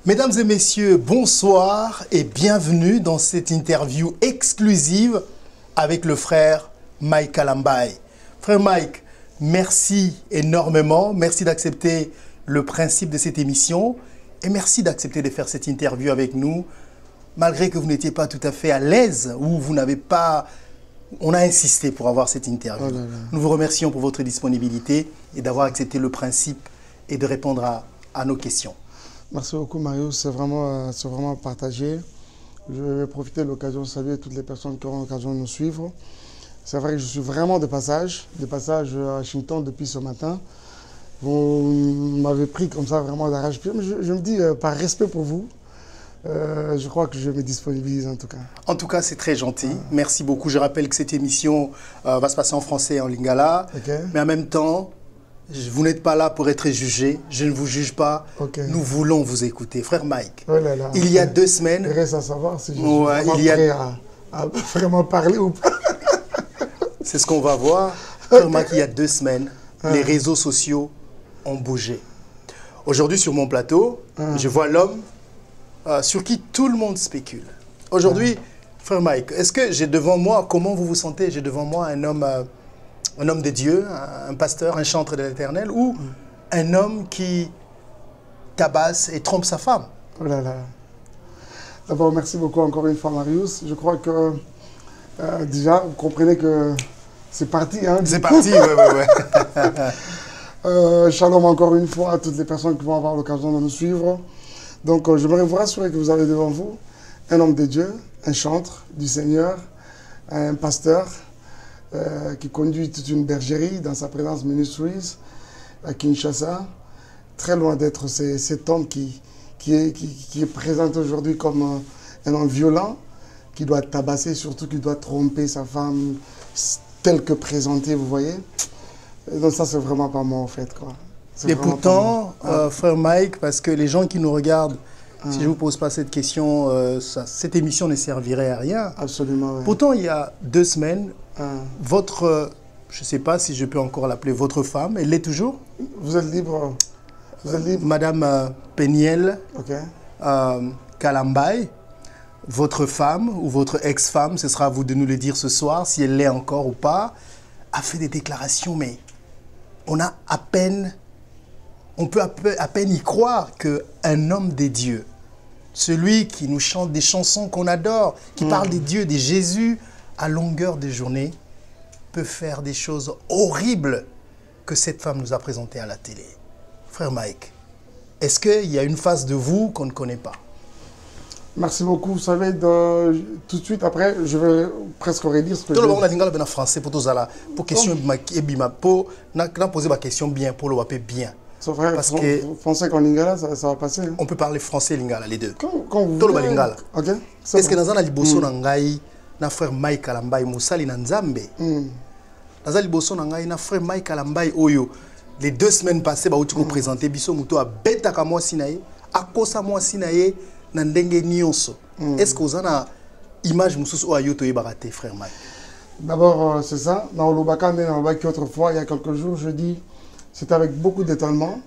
Mesdames et messieurs, bonsoir et bienvenue dans cette interview exclusive avec le frère Mike Kalambaye. Frère Mike, merci énormément, merci d'accepter le principe de cette émission et merci d'accepter de faire cette interview avec nous, malgré que vous n'étiez pas tout à fait à l'aise ou vous n'avez pas... On a insisté pour avoir cette interview. Nous vous remercions pour votre disponibilité et d'avoir accepté le principe et de répondre à nos questions. Merci beaucoup Mario, c'est vraiment partagé. Je vais profiter de l'occasion de saluer toutes les personnes qui auront l'occasion de nous suivre. C'est vrai que je suis vraiment de passage à Washington depuis ce matin. Vous m'avez pris comme ça vraiment d'arrache-pied, mais je me dis, par respect pour vous, je crois que je me disponibilise en tout cas. En tout cas, c'est très gentil. Merci beaucoup. Je rappelle que cette émission va se passer en français et en lingala. Okay. Mais en même temps, vous n'êtes pas là pour être jugé. Je ne vous juge pas. Okay. Nous voulons vous écouter. Frère Mike, il y a 2 semaines... Il reste à savoir si je suis prêt à vraiment parler ou pas. C'est ce qu'on va voir. Frère Mike, il y a 2 semaines, les réseaux sociaux ont bougé. Aujourd'hui, sur mon plateau, je vois l'homme sur qui tout le monde spécule. Aujourd'hui, frère Mike, est-ce que j'ai devant moi, comment vous vous sentez? J'ai devant moi un homme de Dieu, un pasteur, un chantre de l'Éternel, ou un homme qui tabasse et trompe sa femme? Oh là là. D'abord, merci beaucoup encore une fois, Marius. Je crois que déjà, vous comprenez que c'est parti. Hein, c'est parti, oui. Shalom encore une fois à toutes les personnes qui vont avoir l'occasion de nous suivre. Donc, j'aimerais vous rassurer que vous avez devant vous un homme de Dieu, un chantre du Seigneur, un pasteur qui conduit toute une bergerie dans sa présence Ministries à Kinshasa, très loin d'être cet homme qui est présenté aujourd'hui comme un homme violent, qui doit tabasser, surtout qui doit tromper sa femme, tel que présenté, vous voyez. Et donc ça, c'est vraiment pas moi, en fait, quoi. Et pourtant, frère Mike, parce que les gens qui nous regardent, si je ne vous pose pas cette question, cette émission ne servirait à rien. Absolument, oui. Pourtant, il y a 2 semaines, votre, je ne sais pas si je peux encore l'appeler votre femme, elle l'est toujours? Vous êtes libre. Vous êtes libre. Madame Peniel Kalambaye, votre femme ou votre ex-femme, ce sera à vous de nous le dire ce soir, si elle l'est encore ou pas, a fait des déclarations, mais on a à peine... On peut à peine y croire qu'un homme des dieux, celui qui nous chante des chansons qu'on adore, qui parle des dieux, des Jésus, à longueur de journée, peut faire des choses horribles que cette femme nous a présentées à la télé. Frère Mike, est-ce qu'il y a une face de vous qu'on ne connaît pas? Merci beaucoup. Vous savez, tout de suite après, je vais presque redire ce que je dis. Tout le monde a français pour tous là. Pour question, pour poser ma question bien, pour le wapé bien. C'est vrai, parce que français qu'en lingala, ça va passer. Hein. On peut parler français et lingala, les deux. Quand vous voulez. Lingala. Ok. Est-ce que dans un liboso nangai, na frère Mike Kalambaye musali na nzambe. Dans un liboso nangai, na frère Mike Kalambaye oyo. Les 2 semaines passées, bah où tu peux présenter biso muto a beta kamo sinaye, akosa mo sinaye na ndenge nyonso. Est-ce que vous avez une image mususu o ayoto yebaraté, frère Mike? D'abord, c'est ça. Dans le Bakane, dans le Baki autrefois, il y a quelques jours, je dis. C'est avec beaucoup d'étonnement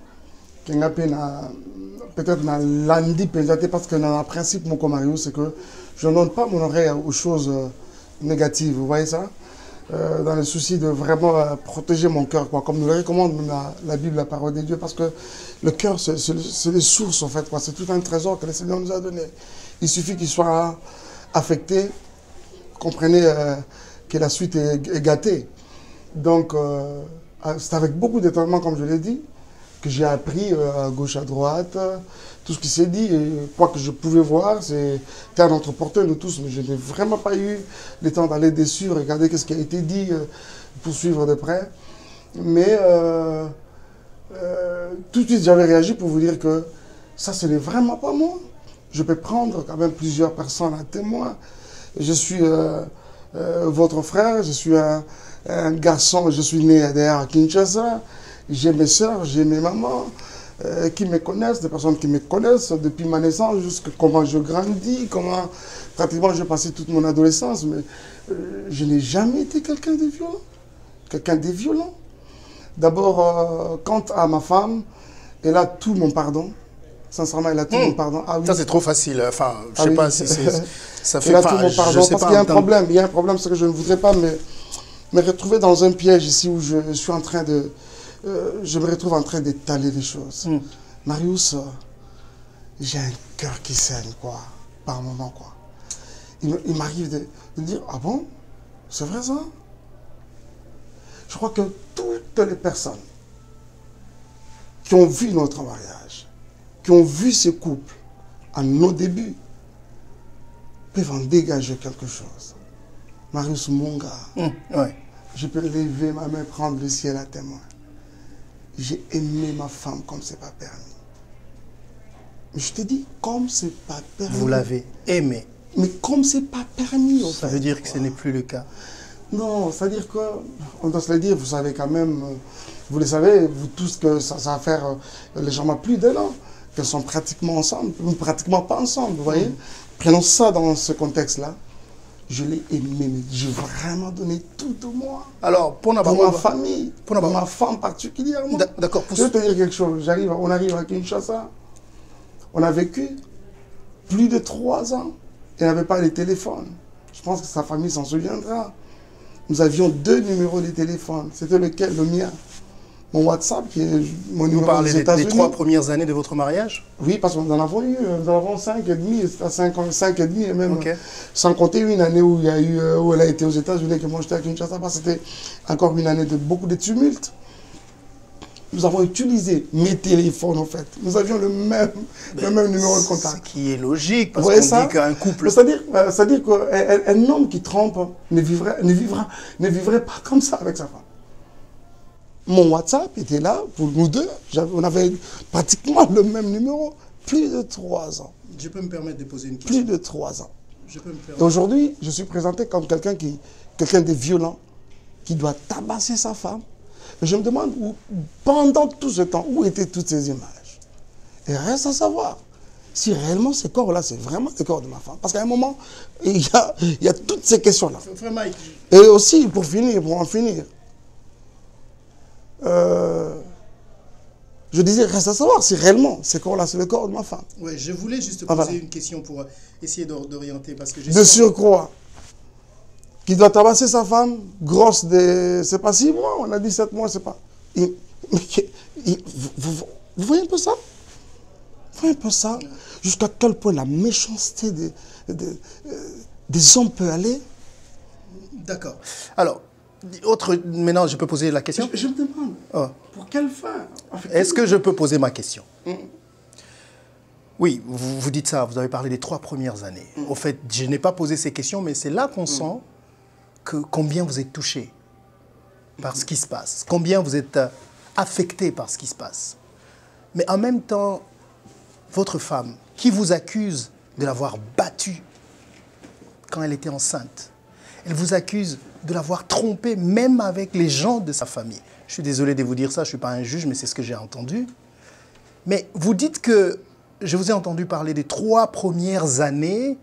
que peut-être dans l'andi présenté parce que dans le principe, mon Mario, c'est que je ne donne pas mon oreille aux choses négatives. Vous voyez ça? Dans le souci de vraiment protéger mon cœur, quoi. Comme nous le recommande la Bible, la parole de Dieu, parce que le cœur, c'est les sources, en fait. C'est tout un trésor que le Seigneur nous a donné. Il suffit qu'il soit affecté. Comprenez que la suite est gâtée. Donc, c'est avec beaucoup d'étonnement, comme je l'ai dit, que j'ai appris à gauche, à droite, tout ce qui s'est dit. Et quoi que je pouvais voir, c'était un entreporteur de tous, mais je n'ai vraiment pas eu le temps d'aller dessus, regarder ce qui a été dit, pour suivre de près. Mais tout de suite, j'avais réagi pour vous dire que ça, ce n'est vraiment pas moi. Je peux prendre quand même plusieurs personnes à témoin. Je suis votre frère, je suis un garçon, je suis né à Kinshasa, j'ai mes soeurs, j'ai mes mamans qui me connaissent, des personnes qui me connaissent depuis ma naissance, jusqu'à comment je grandis, comment pratiquement j'ai passé toute mon adolescence, mais je n'ai jamais été quelqu'un de violent. Quelqu'un de violent. D'abord, quant à ma femme, elle a tout mon pardon. Sincèrement, il a tout mon pardon. Ah oui. Ça, c'est trop facile. Enfin, je Ah sais oui. pas si c'est... Ça fait Il a pas... tout mon pardon, parce qu'il y a un problème. Il y a un problème, c'est que je ne voudrais pas me retrouver dans un piège ici où je suis en train de... je me retrouve en train d'étaler les choses. Marius, j'ai un cœur qui saigne, quoi, par moment, quoi. Il m'arrive de dire, ah bon, c'est vrai ça? Je crois que toutes les personnes qui ont vu notre mariage, qui ont vu ce couple à nos débuts, peuvent en dégager quelque chose. Marius, mon gars, ouais. Je peux lever ma main, prendre le ciel à témoin. J'ai aimé ma femme comme c'est pas permis. Mais je te dis, comme c'est pas permis. Vous l'avez aimé. Mais comme c'est pas permis, ça veut dire que ce n'est plus le cas. Non, c'est-à-dire qu'on doit se le dire, vous savez quand même, vous le savez, vous tous, que ça va faire légèrement plus d'un an, qu'elles sont pratiquement ensemble, ou pratiquement pas ensemble, vous voyez. Prenons ça dans ce contexte-là. Je l'ai aimé, mais j'ai vraiment donné tout de moi. Alors, pour ma famille, pour ma femme particulièrement. D'accord. Je vais te dire quelque chose. On arrive à Kinshasa. On a vécu plus de 3 ans. Il n'avait pas de téléphone. Je pense que sa famille s'en souviendra. Nous avions 2 numéros de téléphone. C'était lequel? Le mien. Mon WhatsApp, qui est mon numéro des États-Unis. Vous parlez des 3 premières années de votre mariage? Oui, parce que nous en avons eu. Nous en avons 5 et demi, 5 et demi, et même sans compter une année où, où elle a été aux États-Unis, que moi j'étais à Kinshasa. C'était encore une année de beaucoup de tumultes. Nous avons utilisé mes téléphones, en fait. Nous avions le même numéro de contact. Ce qui est logique, parce qu'on dit qu'un couple... C'est-à-dire qu'un homme qui trompe ne vivrait pas comme ça avec sa femme. Mon WhatsApp était là pour nous deux. On avait pratiquement le même numéro. Plus de 3 ans. Je peux me permettre de poser une question? Plus de 3 ans. Je peux me permettre. Aujourd'hui, je suis présenté comme quelqu'un de violent, qui doit tabasser sa femme. Mais je me demande, pendant tout ce temps, où étaient toutes ces images? Et reste à savoir si réellement ces corps-là, c'est vraiment les corps de ma femme. Parce qu'à un moment, il y a toutes ces questions-là. Et aussi, pour en finir, je disais, reste à savoir si réellement ces corps-là, c'est le corps de ma femme. Oui, je voulais juste poser une question pour essayer d'orienter. De surcroît, qui doit tabasser sa femme, grosse de, c'est pas 6 mois, on a dit 7 mois, c'est pas. Vous voyez un peu ça? Vous voyez un peu ça? Jusqu'à quel point la méchanceté des hommes peut aller? D'accord. Alors, maintenant, je peux poser la question? Je me demande, pour quelle fin? Est-ce que je peux poser ma question? Oui, vous dites ça, vous avez parlé des 3 premières années. Au fait, je n'ai pas posé ces questions, mais c'est là qu'on sent combien vous êtes touché par ce qui se passe, combien vous êtes affecté par ce qui se passe. Mais en même temps, votre femme, qui vous accuse de l'avoir battue quand elle était enceinte, elle vous accuse de l'avoir trompée même avec les gens de sa famille. Je suis désolé de vous dire ça, je ne suis pas un juge, mais c'est ce que j'ai entendu. Mais vous dites que, je vous ai entendu parler des 3 premières années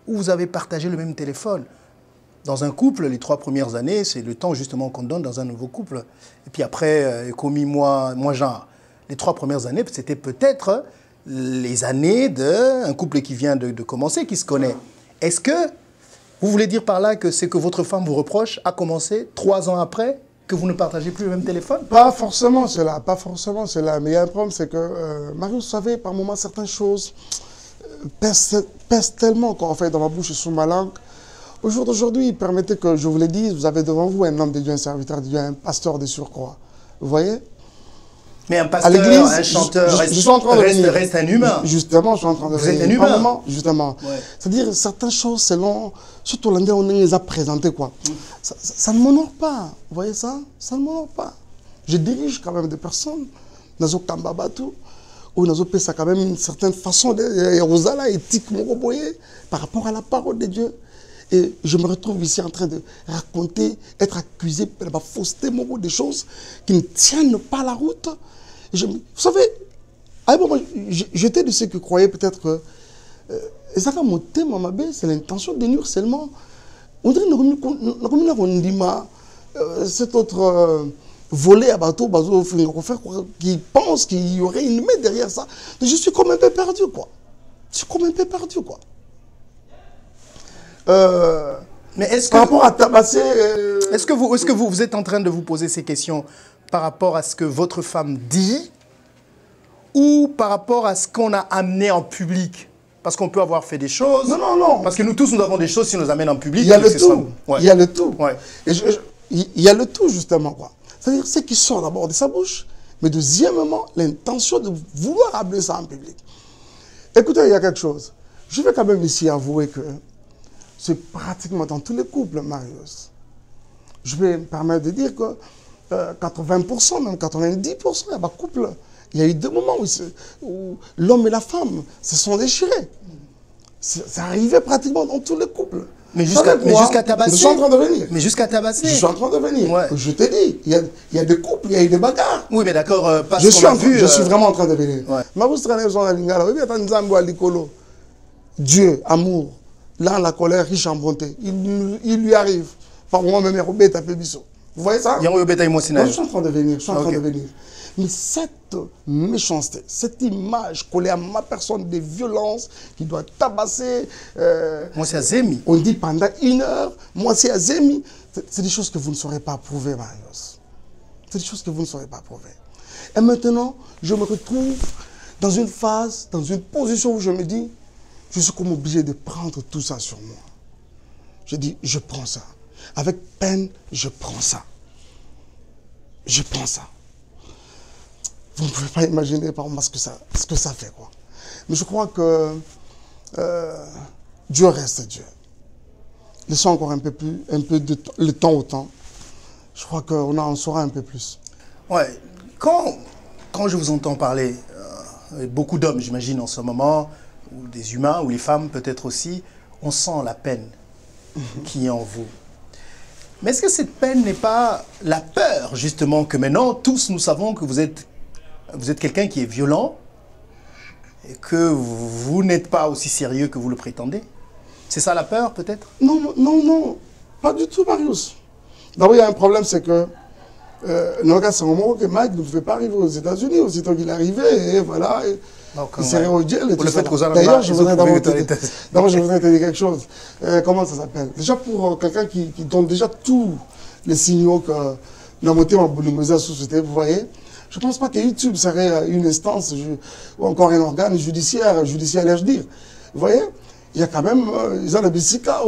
où vous avez partagé le même téléphone. Dans un couple, les 3 premières années, c'est le temps justement qu'on donne dans un nouveau couple. Et puis après, commis moi genre, les 3 premières années, c'était peut-être les années d'un couple qui vient de commencer, qui se connaît. Est-ce que vous voulez dire par là que c'est que votre femme vous reproche a commencé 3 ans après, que vous ne partagez plus le même téléphone? Pas forcément cela, pas forcément cela. Mais il y a un problème, c'est que, Marius, vous savez, par moments, certaines choses pèsent tellement qu'on fait dans ma bouche et sous ma langue. Au jour d'aujourd'hui, permettez que je vous le dise, vous avez devant vous un homme de Dieu, un serviteur de Dieu, un pasteur de surcroît. Vous voyez? Mais un pasteur, un chanteur, reste un humain. Justement, je suis en train de Vous êtes un humain. Justement. Ouais. C'est-à-dire, certaines choses, selon, surtout l'endroit où on les a présentées, quoi. Ça ne m'honore pas. Vous voyez ça? Ça ne m'honore pas. Je dirige quand même des personnes, dans un Kambabatu, où nous avons ça quand même une certaine façon de éthique, par rapport à la parole de Dieu. Et je me retrouve ici en train de raconter, être accusé de la fausseté, des choses qui ne tiennent pas la route. Vous savez, à un moment, j'étais de ceux qui croyaient peut-être que c'est l'intention de nuire seulement. On dirait que cet autre voler à bateau, qui pense qu'il y aurait une main derrière ça. Mais je suis comme un peu perdu, quoi. Je suis comme un peu perdu, quoi. Mais est-ce que, par rapport à tabasser... est-ce que vous êtes en train de vous poser ces questions par rapport à ce que votre femme dit ou par rapport à ce qu'on a amené en public? Parce qu'on peut avoir fait des choses. Non, non, non. Parce que nous tous, nous avons des choses qui nous amènent en public. Il y a le tout. Ouais. Il y a le tout. Ouais. Et il y a le tout, justement, quoi. C'est-à-dire ce qui sort d'abord de sa bouche, mais deuxièmement, l'intention de vouloir amener ça en public. Écoutez, il y a quelque chose. Je vais quand même ici avouer que c'est pratiquement dans tous les couples, Marius. Je vais me permettre de dire que 80%, même 90%, il y a pas couple. Il y a eu des moments où l'homme et la femme se sont déchirés. Ça arrivait pratiquement dans tous les couples. Mais jusqu'à tabasser. Je suis en train de venir. Mais jusqu'à tabasser. Je suis en train de venir. Ouais. Je te dis, il y a des couples, il y a eu des bagarres. Oui, mais d'accord, parce Je qu'on suis vraiment en train de venir. Ouais. Dieu, amour, là, la colère, riche en bonté. Il lui arrive. Par moi-même, vous voyez ça? Je suis en train de venir, je suis en train de venir. Mais cette méchanceté, cette image collée à ma personne des violences qui doit tabasser... moi, c'est Azemi. On dit pendant 1 heure, moi, c'est Azemi. C'est des choses que vous ne saurez pas prouver, Marius. C'est des choses que vous ne saurez pas prouver. Et maintenant, je me retrouve dans une phase, dans une position où je me dis, je suis comme obligé de prendre tout ça sur moi. Je dis, je prends ça. Avec peine, je prends ça. Je prends ça. Vous ne pouvez pas imaginer par moi ce que ça fait, quoi. Mais je crois que Dieu reste Dieu. Laissons encore un peu le temps au temps. Je crois qu'on en saura un peu plus. Ouais. Quand je vous entends parler, beaucoup d'hommes, j'imagine, en ce moment, ou des humains, ou les femmes peut-être aussi, on sent la peine qui est en vous. Mais est-ce que cette peine n'est pas la peur, justement, que maintenant, tous nous savons que vous êtes quelqu'un qui est violent et que vous n'êtes pas aussi sérieux que vous le prétendez? C'est ça la peur, peut-être? Non, non, non. Pas du tout, Marius. D'abord, il y a un problème, c'est que c'est un moment que Mike ne pouvait pas arriver aux États-Unis. Aussitôt qu'il arrivait, et voilà, il serait au jail. D'ailleurs, je voudrais te dire quelque chose. Comment ça s'appelle? Déjà, pour quelqu'un qui donne déjà tous les signaux que la moitié m'a boulimiser sous société, vous voyez, je ne pense pas que YouTube serait une instance ou encore un organe judiciaire, je dire. Vous voyez, il y a quand même, ils ont le bisika,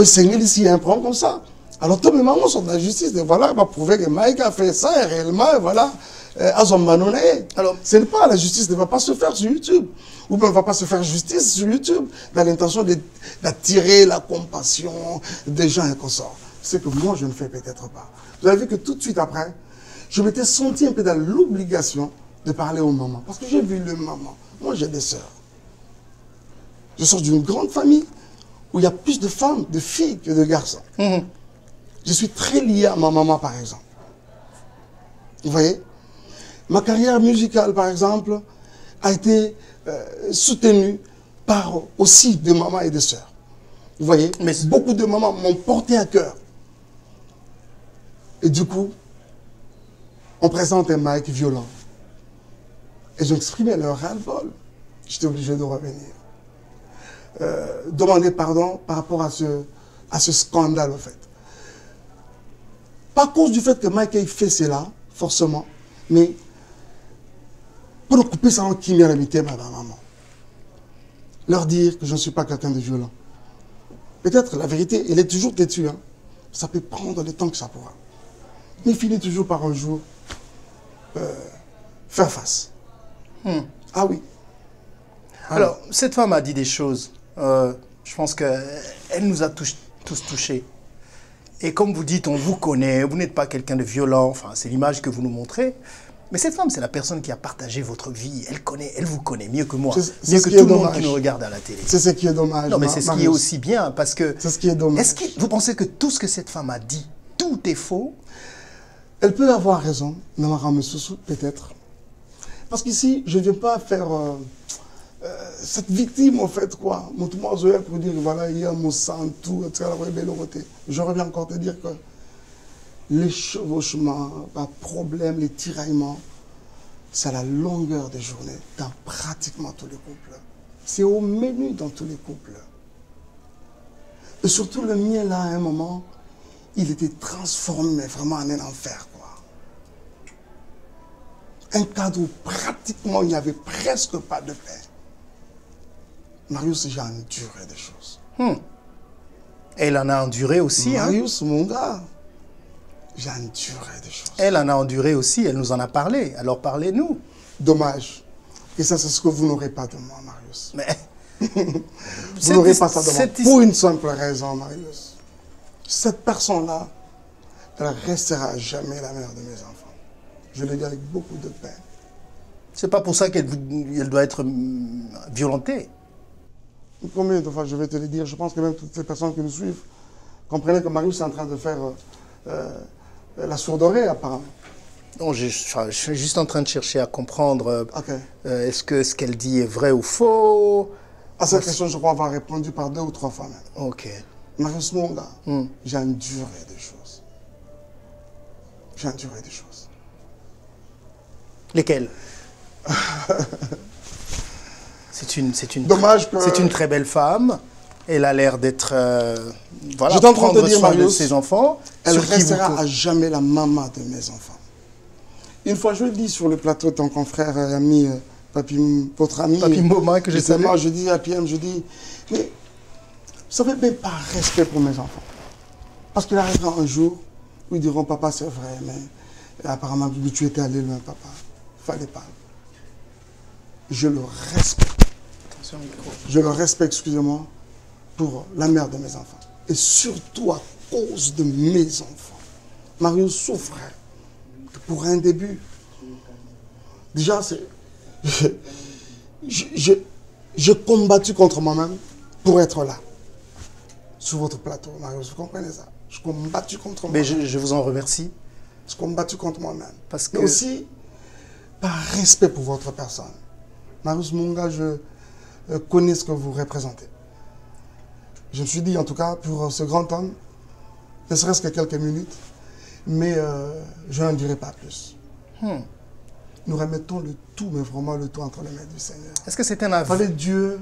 c'est ici, il y a un problème comme ça. Alors, tous mes mamans sont de la justice, et voilà, on va prouver que Mike a fait ça, et réellement, et voilà, alors, ce n'est pas, la justice ne va pas se faire sur YouTube, ou bien on ne va pas se faire justice sur YouTube, dans l'intention d'attirer la compassion des gens et consorts. C'est que moi, je ne fais peut-être pas. Vous avez vu que tout de suite après, je m'étais senti un peu dans l'obligation de parler aux mamans. Parce que j'ai vu les mamans. Moi, j'ai des sœurs. Je sors d'une grande famille où il y a plus de femmes, de filles que de garçons. Je suis très lié à ma maman, par exemple. Vous voyez? Ma carrière musicale, par exemple, a été soutenue par aussi de mamans et de sœurs. Vous voyez? Mais beaucoup de mamans m'ont porté à cœur. Et du coup, on présente un Mike violent. Et j'exprimais leur ras-le-bol. J'étais obligé de revenir. Demander pardon par rapport à ce scandale, en fait. Pas à cause du fait que Mike ait fait cela, forcément, mais pour couper ça en qui m'a invité ma maman. Leur dire que je ne suis pas quelqu'un de violent. Peut-être la vérité, elle est toujours têtue. Hein. Ça peut prendre le temps que ça pourra. Mais il finit toujours par un jour faire face. Ah oui. Alors, cette femme a dit des choses. Je pense qu'elle nous a tous touchés. Et comme vous dites, on vous connaît, vous n'êtes pas quelqu'un de violent. Enfin, c'est l'image que vous nous montrez. Mais cette femme, c'est la personne qui a partagé votre vie. Elle vous connaît mieux que moi. Mieux que tout le monde qui nous regarde à la télé. C'est ce qui est dommage. Non, mais c'est ce qui est aussi bien. Parce que... C'est ce qui est dommage. Est-ce que vous pensez que tout ce que cette femme a dit, tout est faux? Elle peut avoir raison, Namara Messoussou, peut-être. Parce qu'ici, je ne viens pas faire cette victime, en fait, quoi. Pour dire, voilà, il y a mon sang, tout, etc. Je reviens encore te dire que les chevauchements, les problèmes, les tiraillements, c'est la longueur des journées dans pratiquement tous les couples. C'est au menu dans tous les couples. Et surtout le mien, là, à un moment, il était transformé vraiment en un enfer, quoi. Un cadre où pratiquement il n'y avait presque pas de paix. Marius, j'ai enduré des choses. Elle en a enduré aussi. Marius, mon gars, j'ai enduré des choses. Elle en a enduré aussi, elle nous en a parlé. Alors parlez-nous. Dommage. Et ça, c'est ce que vous n'aurez pas de moi, Marius. Mais vous n'aurez pas ça de moi. Pour une simple raison, Marius. Cette personne-là, elle restera à jamais la mère de mes enfants. Je le dis avec beaucoup de peine. C'est pas pour ça qu'elle doit être violentée. Combien de fois je vais te le dire? Je pense que même toutes les personnes qui nous suivent comprennent que Marius est en train de faire la sourde oreille, apparemment. Non, je suis juste en train de chercher à comprendre. Okay. Est-ce que ce qu'elle dit est vrai ou faux? À cette question, je crois avoir répondu par 2 ou 3 fois même. Ok. Marius, mon gars, j'ai enduré des choses. J'ai enduré des choses. Lesquelles? Dommage que... C'est une très belle femme. Elle a l'air d'être... voilà, je t'entends te dire, soin Marius, de ses enfants. Elle restera à jamais la maman de mes enfants. Une fois, je le dis sur le plateau de ton confrère et ami, votre ami... Papy Moma, que je salue. Je dis à PM, je dis... Mais vous savez, même par respect pour mes enfants. Parce qu'il arrivera un jour où ils diront, papa, c'est vrai, mais apparemment, tu étais allé loin, papa. Il ne fallait pas. Je le respecte. Attention, micro. Je le respecte, excusez-moi, pour la mère de mes enfants. Et surtout à cause de mes enfants. Marius souffrait pour un début. Déjà, j'ai combattu contre moi-même pour être là. Sur votre plateau, Marius, vous comprenez ça? J'ai combattu contre moi-même. Mais je vous en remercie. J'ai combattu contre moi-même. Parce que... Mais aussi, par respect pour votre personne. Marius Munga, je connais ce que vous représentez. Je me suis dit, en tout cas, pour ce grand homme, ne serait-ce que quelques minutes, mais je n'en dirai pas plus. Nous remettons le tout, mais vraiment le tout entre les mains du Seigneur. Est-ce que c'est un avis? Fallait Dieu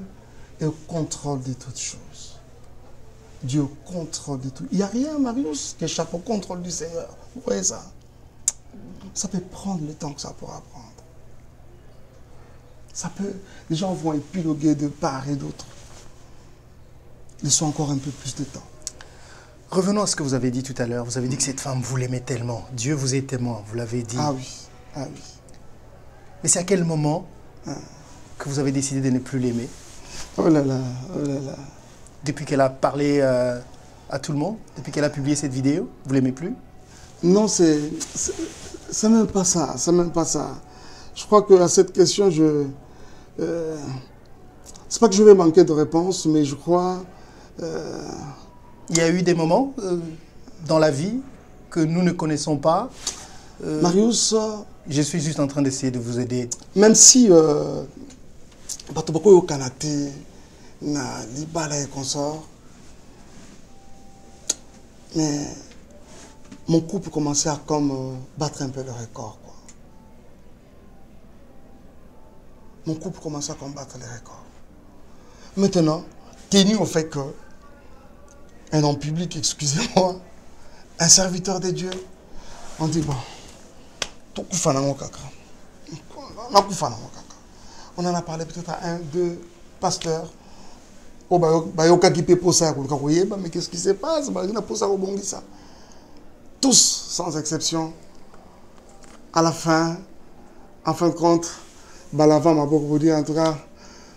est au contrôle de toutes choses. Dieu au contrôle de tout. Il n'y a rien, Marius, qui échappe au contrôle du Seigneur. Vous voyez ça? Ça peut prendre le temps que ça pourra prendre. Ça peut... Les gens vont épiloguer de part et d'autre. Laissons encore un peu plus de temps. Revenons à ce que vous avez dit tout à l'heure. Vous avez dit que cette femme, vous l'aimez tellement. Dieu vous est témoin, vous l'avez dit. Ah oui, ah oui. Mais c'est à quel moment que vous avez décidé de ne plus l'aimer? Oh là là, oh là là. Depuis qu'elle a parlé à tout le monde? Depuis qu'elle a publié cette vidéo? Vous l'aimez plus? Non, c'est même pas ça, c'est même pas ça. Je crois qu'à cette question, c'est pas que je vais manquer de réponse, mais je crois... Il y a eu des moments dans la vie que nous ne connaissons pas. Marius... Je suis juste en train d'essayer de vous aider. Même si... au Canada, na Libala et consort, mais mon couple commençait à comme battre un peu le record, quoi. Mon couple commençait à combattre les records. Maintenant, tenu au fait que un homme public, excusez-moi, un serviteur de Dieu, on dit bon, tout coup on en a parlé peut-être à 1, 2 pasteurs. Mais qu'est-ce qui se passe? Tous, sans exception, à la fin, en fin de compte, Balava m'a beaucoup dit, en tout cas,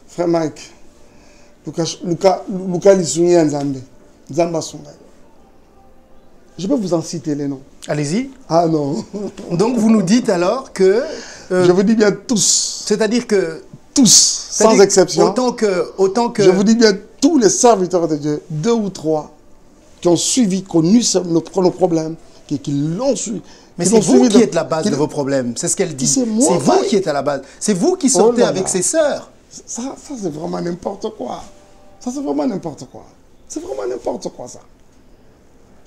frère Mike, Lucas Lissouni Nzambe, Nzamba Songa. Je peux vous en citer les noms. Allez-y. Ah non. Donc vous nous dites alors que... je vous dis bien tous. C'est-à-dire que... Tous, sans exception. Autant que... Je vous dis bien tous les serviteurs de Dieu, 2 ou 3, qui ont suivi, connu nos problèmes, qui l'ont suivi. Mais c'est vous qui êtes la base de vos problèmes. C'est ce qu'elle dit. C'est vous qui êtes à la base. C'est vous qui sortez avec ses sœurs. Ça c'est vraiment n'importe quoi. Ça, c'est vraiment n'importe quoi. C'est vraiment n'importe quoi, ça.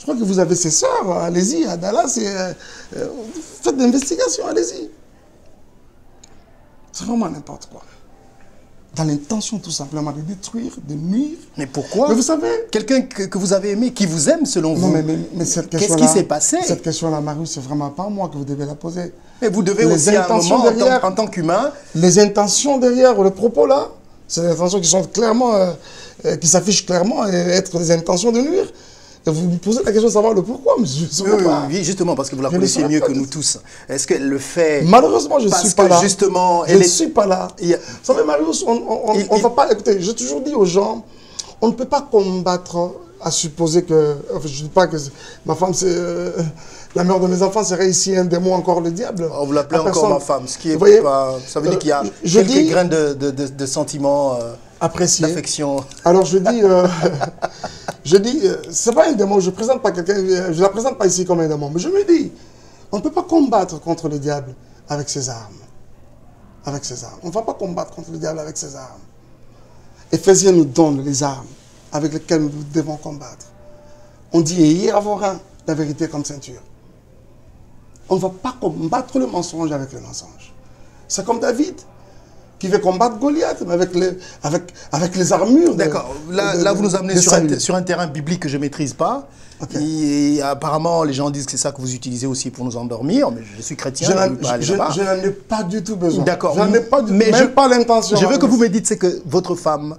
Je crois que vous avez ses sœurs, allez-y, à Dallas, faites d'investigation, allez-y. C'est vraiment n'importe quoi. Dans l'intention tout simplement de détruire, de nuire. Mais pourquoi? Mais vous savez... Quelqu'un que vous avez aimé, qui vous aime selon vous. Non, mais cette question-là... Qu'est-ce qui s'est passé? Cette question-là, Marius, c'est vraiment pas moi que vous devez la poser. Mais vous devez aussi à un moment, en tant qu'humain... Les intentions derrière le propos là, c'est des intentions qui sont clairement... qui s'affichent clairement et être des intentions de nuire. Et vous me posez la question de savoir le pourquoi, mais je ne sais pas. Oui, justement, parce que vous la connaissez mieux que nous tous. Est-ce qu'elle le fait... Malheureusement, je ne suis pas là. Justement, je ne suis pas là. Vous savez, Marius, on ne va pas... Écoutez, j'ai toujours dit aux gens, on ne peut pas combattre à supposer que... Enfin, je ne dis pas que ma femme, c'est... la mère de mes enfants serait ici un démon, encore le diable. On vous l'appelez encore ma femme, ce qui est pas... Ça veut dire qu'il y a quelques grains de sentiments... apprécié. D'affection. Alors je dis, c'est pas un démon, je présente pas quelqu'un, je la présente pas ici comme un démon, mais je me dis, on ne peut pas combattre contre le diable avec ses armes. Avec ses armes. On ne va pas combattre contre le diable avec ses armes. Éphésiens nous donne les armes avec lesquelles nous devons combattre. On dit, ayez avant la vérité comme ceinture. On ne va pas combattre le mensonge avec le mensonge. C'est comme David, qui veut combattre Goliath, mais avec les armures. D'accord. Là, vous nous amenez sur un terrain biblique que je ne maîtrise pas. Okay. Et apparemment, les gens disent que c'est ça que vous utilisez aussi pour nous endormir. Mais je suis chrétien, je n'en ai pas du tout besoin. D'accord. Je n'en ai pas, pas l'intention. Je veux que vous me dites, c'est que votre femme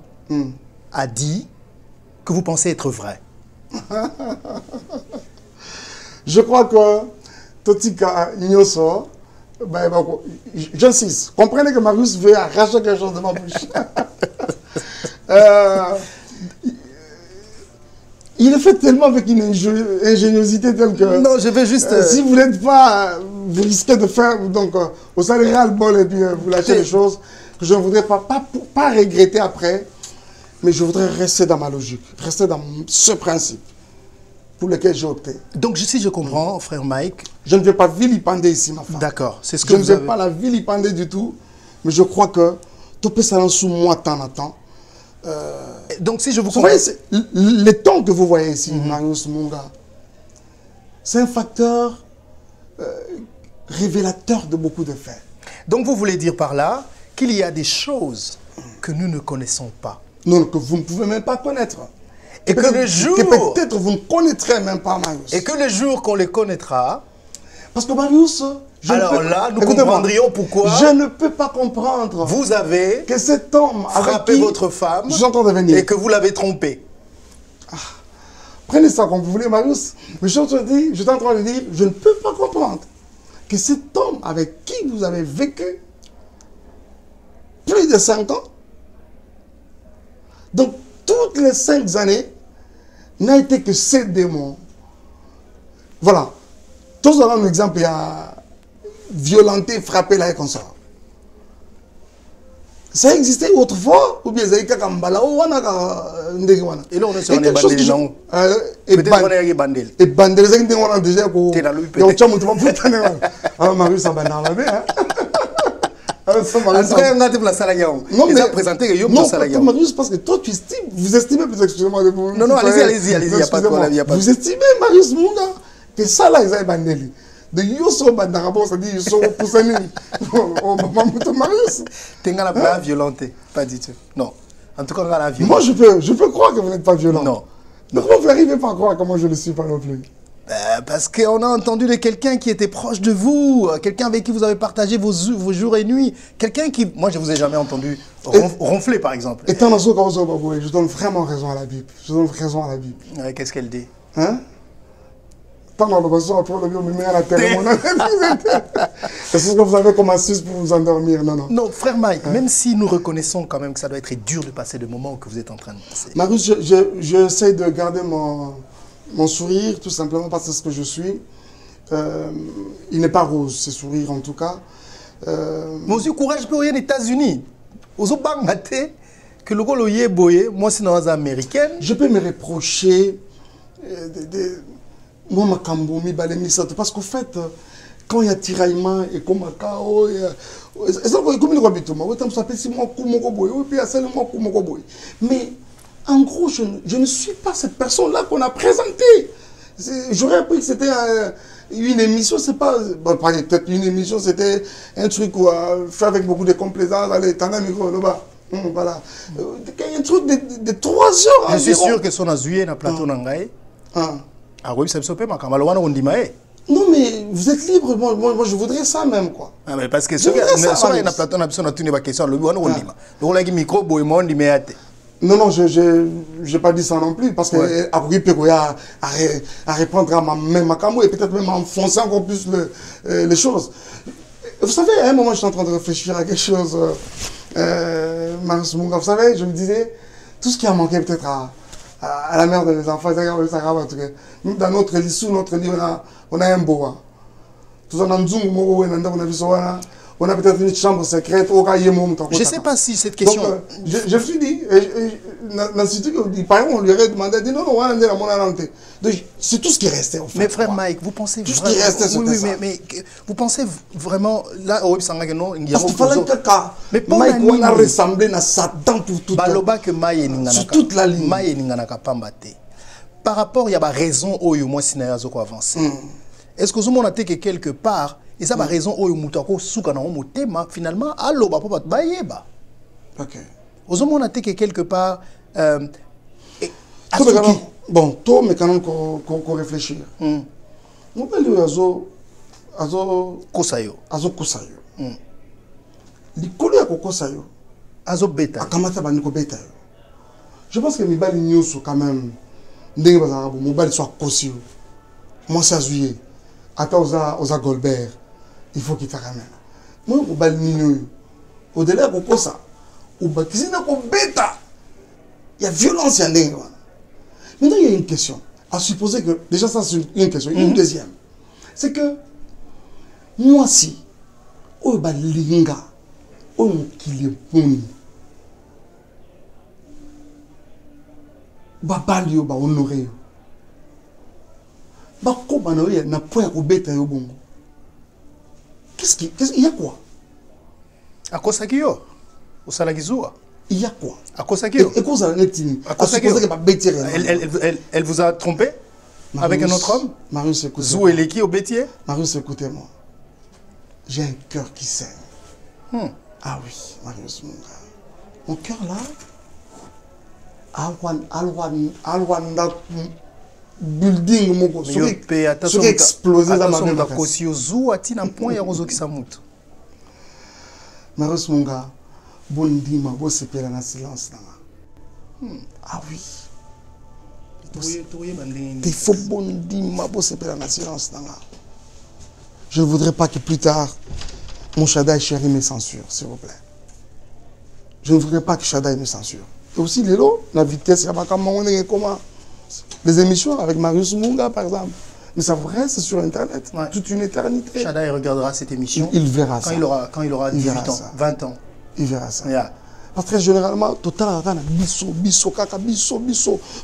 a dit que vous pensez être vrai. Je crois que Totika Nyoso... J'insiste. Comprenez que Marius veut arracher quelque chose de ma bouche. Il le fait tellement avec une ingéniosité telle que... Non, je vais juste... si vous n'êtes pas... vous risquez de faire... Donc, vous allez ras le bol et puis vous lâchez les choses que je ne voudrais pas regretter après. Mais je voudrais rester dans ma logique. Rester dans ce principe pour lequel j'ai opté. Donc, si je comprends, frère Mike... Je ne vais pas vilipender ici, ma femme. D'accord, c'est ce que je ne vais pas la vilipender du tout, mais je crois que tout peut s'en sous moi temps à temps. Donc, si je vous comprends... Les tons que vous voyez ici, Marius Munga, c'est un facteur révélateur de beaucoup de faits. Donc, vous voulez dire par là qu'il y a des choses que nous ne connaissons pas. Non, que vous ne pouvez même pas connaître. Et que le jour... Que peut-être vous ne connaîtrez même pas, Marius. Et que le jour qu'on les connaîtra... Parce que Marius... Alors là, nous comprendrions pourquoi... Je ne peux pas comprendre... Vous avez... Que cet homme frappé votre femme... J'entends devenir. Et que vous l'avez trompé. Prenez ça comme vous voulez, Marius. Mais je suis en train de dire, je ne peux pas comprendre que cet homme avec qui vous avez vécu plus de 5 ans, donc toutes les 5 années, n'a été que ces démons. Voilà. Tous un exemple, il y a violenté, frappé là et comme ça. Ça existait autrefois, ou bien ça a été comme Bala, ou et là on est sur les bandels, non? Peut-être on est les bandels. Et bandels, c'est que on a déjà quoi. Il y a autre chose, tu vas pas. Alors Marius, ça va dans la main, hein. En tout cas, on a dit la Salagao. Non, mais présenté que Yom Salagao. Non, Marius, parce que toi, tu estimes, vous estimez, excusez-moi de vous. Non, allez-y, il n'y a pas de problème. Vous estimez, Marius Munga, que ça là, ils ont bandeli. De Yoso Bandarabo, ça dit Yoso Poussani. Oh, maman, Marius. Tu es pas violenté, pas du tout. Non. En tout cas, on a la violence. Moi, je peux croire que vous n'êtes pas violent. Non. Mais comment vous n'arrivez pas à croire que moi je ne le suis pas non plus? Parce qu'on a entendu de quelqu'un qui était proche de vous, quelqu'un avec qui vous avez partagé vos jours et nuits, quelqu'un qui... Moi, je ne vous ai jamais entendu ronfler, par exemple. Et je donne vraiment raison à la Bible. Je donne raison à la Bible. Qu'est-ce qu'elle dit? Hein? Est-ce que vous avez comme astuce pour vous endormir? Non, non. Non, frère Mike, même si nous reconnaissons quand même que ça doit être dur de passer le moment que vous êtes en train de passer. Marius, j'essaie de garder mon sourire, tout simplement parce que c'est ce que je suis. Il n'est pas rose, ce sourire en tout cas. Mais aussi, courage pour les États-Unis. Aux Obangate, que le golo yé boye, moi c'est dans les américaines. Je peux me reprocher moi ma kambomi balemi ça parce qu'au fait quand il y a tiraillement et comme kao ça comme le habite moi autant ça peut si moi kumoko boy ou puis seulement kumoko boy mais en gros je ne suis pas cette personne là qu'on a présentée. J'aurais appris que c'était une émission, c'est pas... Bon, peut-être une émission, c'était un truc fait avec beaucoup de complaisance. Allez, t'en as micro là-bas. Voilà. Un truc de 3 heures. Je suis sûr que son azoué na plateau nangai. Ah oui, ça me saupe ma kamalo on dit maé. Non mais vous êtes libre, moi je voudrais ça même quoi. Ah mais parce que ceux qui na plateau na besoin de tourner ma question le on dit ma. Donc là qui micro boy mon dit mais non, j'ai pas dit ça non plus, parce que à répondre à ma même camo et peut-être même enfoncer encore plus les choses. Vous savez, à un moment, je suis en train de réfléchir à quelque chose, Marius Munga, vous savez, je me disais, tout ce qui a manqué peut-être à la mère de mes enfants, dans notre lit, sous notre lit, on a un boa. Tout ça, on a peut-être une chambre secrète au cas où je ne sais pas si cette question... Donc, je me suis dit, on lui aurait demandé, il dit non, c'est tout ce qui restait en fait. Mais frère Mike, vous pensez tout vraiment... Tout ce qui restait, oui, mais vous pensez vraiment... Là, au Sangagueno, il y a... Parce qu'il fallait que Mike, on a ressemblé à Satan pour tout sur toute la ligne. Par rapport, il y a une raison où moi, si je suis avancé. Est-ce que vous avez que quelque part, et ça, la raison où vous avez finalement, allo, bah, pas de bah. Ok. Vous avez que quelque part, bon, toi, mais quand même, qu'on réfléchit. Nous parlons de Kosayo. Kosayo. L'icône de Kosayo. Azo beta. Akamata baniko beta. Je pense que Mibali News, quand même, ndenge bazanga mobile soit Kosayo. Moi, c'est Azuye. Attends, aux Goldberg. Il faut qu'il te ramène. Moi, au bal Nino, au-delà de ça, au bâtiment de bêta, il y a violence, il y a des. Maintenant, il y a une question. À supposer que, déjà, ça, c'est une question. Une deuxième. C'est que, moi, si, au bal linga, au qu'il est bon, babalio, ba honoré, ba kobanoye, na point au bêta, au bon. Qu'est-ce qu'il y a quoi? À quoi ça qu'il au Salagizua? Il y a quoi? À quoi ça qu'il et quoi ça elle vous a trompé? Marius, avec un autre homme? Marius, écoutez. Zou et l'équipe au bétier? Marius, écoutez-moi. J'ai un cœur qui saigne. Ah oui, Marius, mon gars. Mon cœur là, Alwan, building moko soki explosé dans ma vie. Marius Munga, bon dima, bon sepela na silence ah oui. Il faut bon dima, bon sepela na silence Je ne voudrais pas que plus tard mon Shaddai chéri me censure, s'il vous plaît. Je ne voudrais pas que Shaddai me censure. Et aussi les lots, la vitesse, il y a comment les émissions avec Marius Munga, par exemple. Mais ça reste sur Internet, toute une éternité. Shaddai regardera cette émission. Il verra ça. Quand il aura 18 ans, 20 ans. Il verra ça. Parce que généralement, Total a bisso,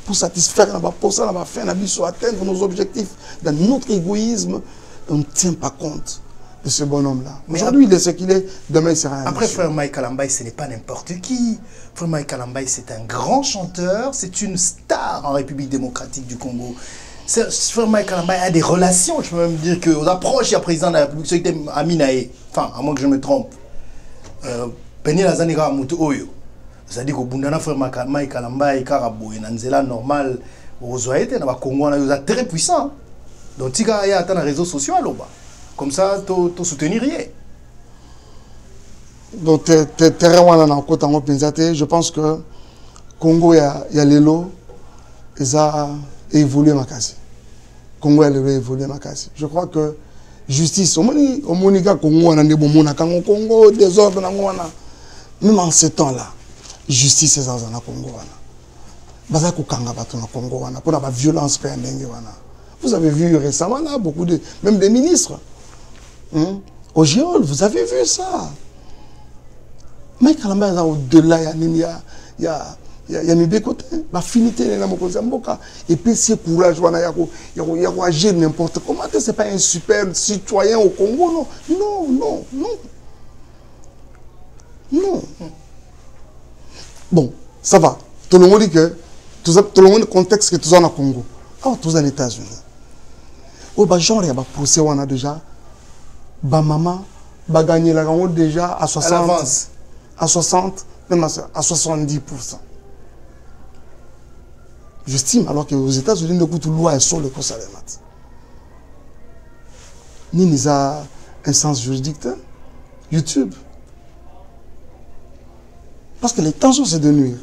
pour satisfaire, pour ça, atteindre nos objectifs. Dans notre égoïsme, on ne tient pas compte de ce bonhomme-là. Aujourd'hui, il est ce qu'il est, demain, il sera un Après, frère Mike Kalambaye, ce n'est pas n'importe qui. Frère Mike Kalambaye, c'est un grand chanteur, c'est une star en République démocratique du Congo. Frère Mike Kalambaye a des relations, je peux même dire qu'aux approches, il y a président de la République, c'était Aminae, enfin, à moins que je me trompe. Penny Lazaniga Moutou Oyo. C'est-à-dire qu'au Bundana, frère Mike Kalambaye, Karabo, et Nanzela, normal, au Zoaïte, dans le Congo, on est très puissant. Donc, il y a des réseaux sociaux là-bas. Comme ça, tu soutenir rien. Donc, je pense que Congo, il y a les lots, et ça a évolué ma case. Congo a évolué ma case. Je crois que justice, au Monica Congo, Congo, désordre, même en ce temps-là, justice est dans le Congo. Pour la violence, vous avez vu récemment là, même des ministres. Au Géol, vous avez vu ça. Mike Kalambaye, au-delà, il y a Mibékote, la finité, et puis c'est courage, il y a agir n'importe comment. Ce n'est pas un super citoyen au Congo, non. Non. Bon, ça va. Tout le monde dit que, tout le monde contexte que tout ça au Congo. Ah, tout ça aux États-Unis. Oh, bah, genre, il y a poussé, on a déjà. Bah, maman, bah, gagner la gagne déjà à 60. À 60, même à 70%. J'estime, alors qu'aux États-Unis, le coût de loi est sur le cours salaire. Ni a un sens juridique, YouTube. Parce que l'intention, c'est de nuire.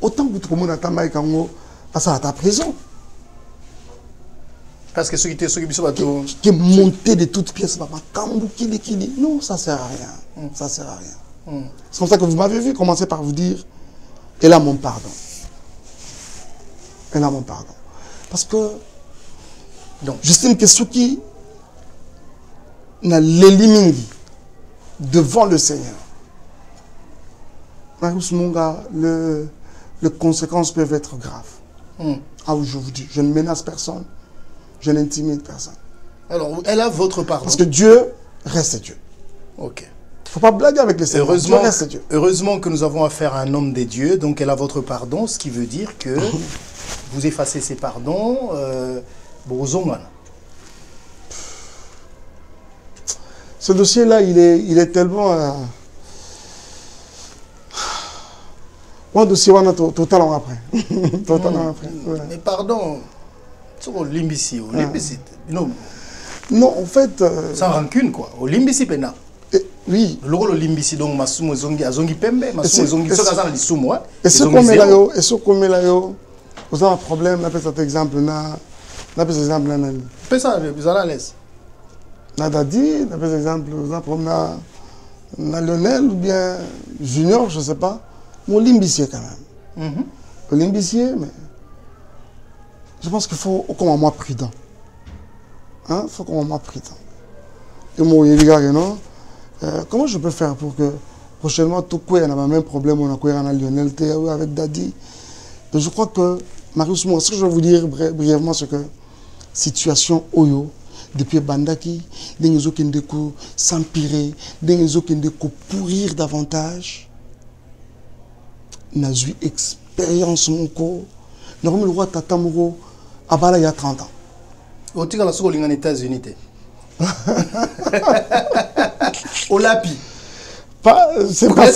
Autant que tout le monde a passé à ta prison. Parce que ceux qui est monté de toutes pièces, non, ça ne sert à rien. Ça sert à rien. C'est comme ça que vous m'avez vu commencer par vous dire, elle a mon pardon. Elle a mon pardon. Parce que j'estime que ceux qui l'éliminent devant le Seigneur, les conséquences peuvent être graves. À aujourd'hui, je ne menace personne, je n'intimide personne. Alors, elle a votre pardon. Parce que Dieu reste Dieu. Ok. Il ne faut pas blaguer avec les Seigneurs. Dieu reste Dieu. Heureusement que nous avons affaire à un homme des dieux, donc elle a votre pardon, ce qui veut dire que vous effacez ses pardons. Ce dossier-là, il est tellement... Moi, dossier, on a totalement après. Totalement après. Ouais. Mais pardon, c'est au Limbisi. Non, en fait... Sans rancune, quoi. Au Limbisi, pena. Oui. Le Limbisi, donc, Masumo Zongi, Azongi Pembe, Masumo Zongi, et ce qu'on met là, vous avez un problème, on appelle cet exemple, on appelle cet exemple, on ça, vous allez à l'aise. On a dit, on appelle cet exemple, on a Lionel ou bien Junior, je ne sais pas. Mon Limbisier quand même. Le Limbisier, mais je pense qu'il faut qu'on soit moins prudent. Il faut qu'on soit moins prudent. Et moi, il y a non. Comment je peux faire pour que prochainement, tout le monde a le même problème, on a Lionel avec Daddy. Donc, je crois que, Marius, moi, ce que je vais vous dire brièvement, c'est que situation Oyo, depuis Bandaki, des gens qui ont s'empirer, des gens qui ont pourrir davantage. N'a eu expérience mon corps. Normalement le roi Tata Moro a bala il y a 30 ans. Au tigre la seconde en États-Unis. Au lapi. C'est pas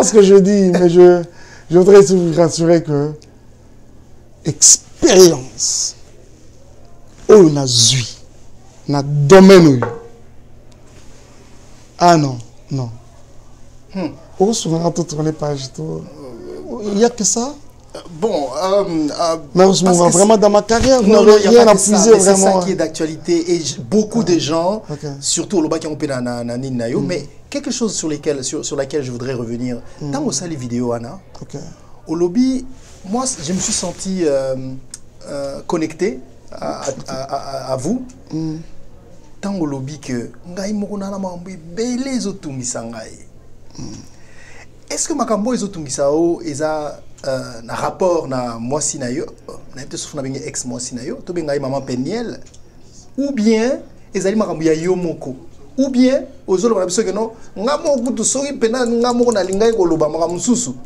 ce que je dis, mais je voudrais vous rassurer que expérience on a eu na domaine. Ah non. Il n'y a que ça. Bon, vraiment dans ma carrière, vous n'avez rien à puiser vraiment. C'est ça qui est d'actualité et beaucoup de gens, surtout au Loba qui ont payé mais quelque chose sur laquelle je voudrais revenir. Dans les vidéos, Anna, au lobby, moi je me suis senti connecté à vous. Dans au lobby que est-ce que makambo ezotungisao eza na rapport na mwasi na yo na peut souffre na ex mwasi na yo to benga maman Peniel ou bien ezali makambo ya yo moko ou bien ozolo na biso que non ngamo kutu soki pena ngamo na lingai koloba makambo susu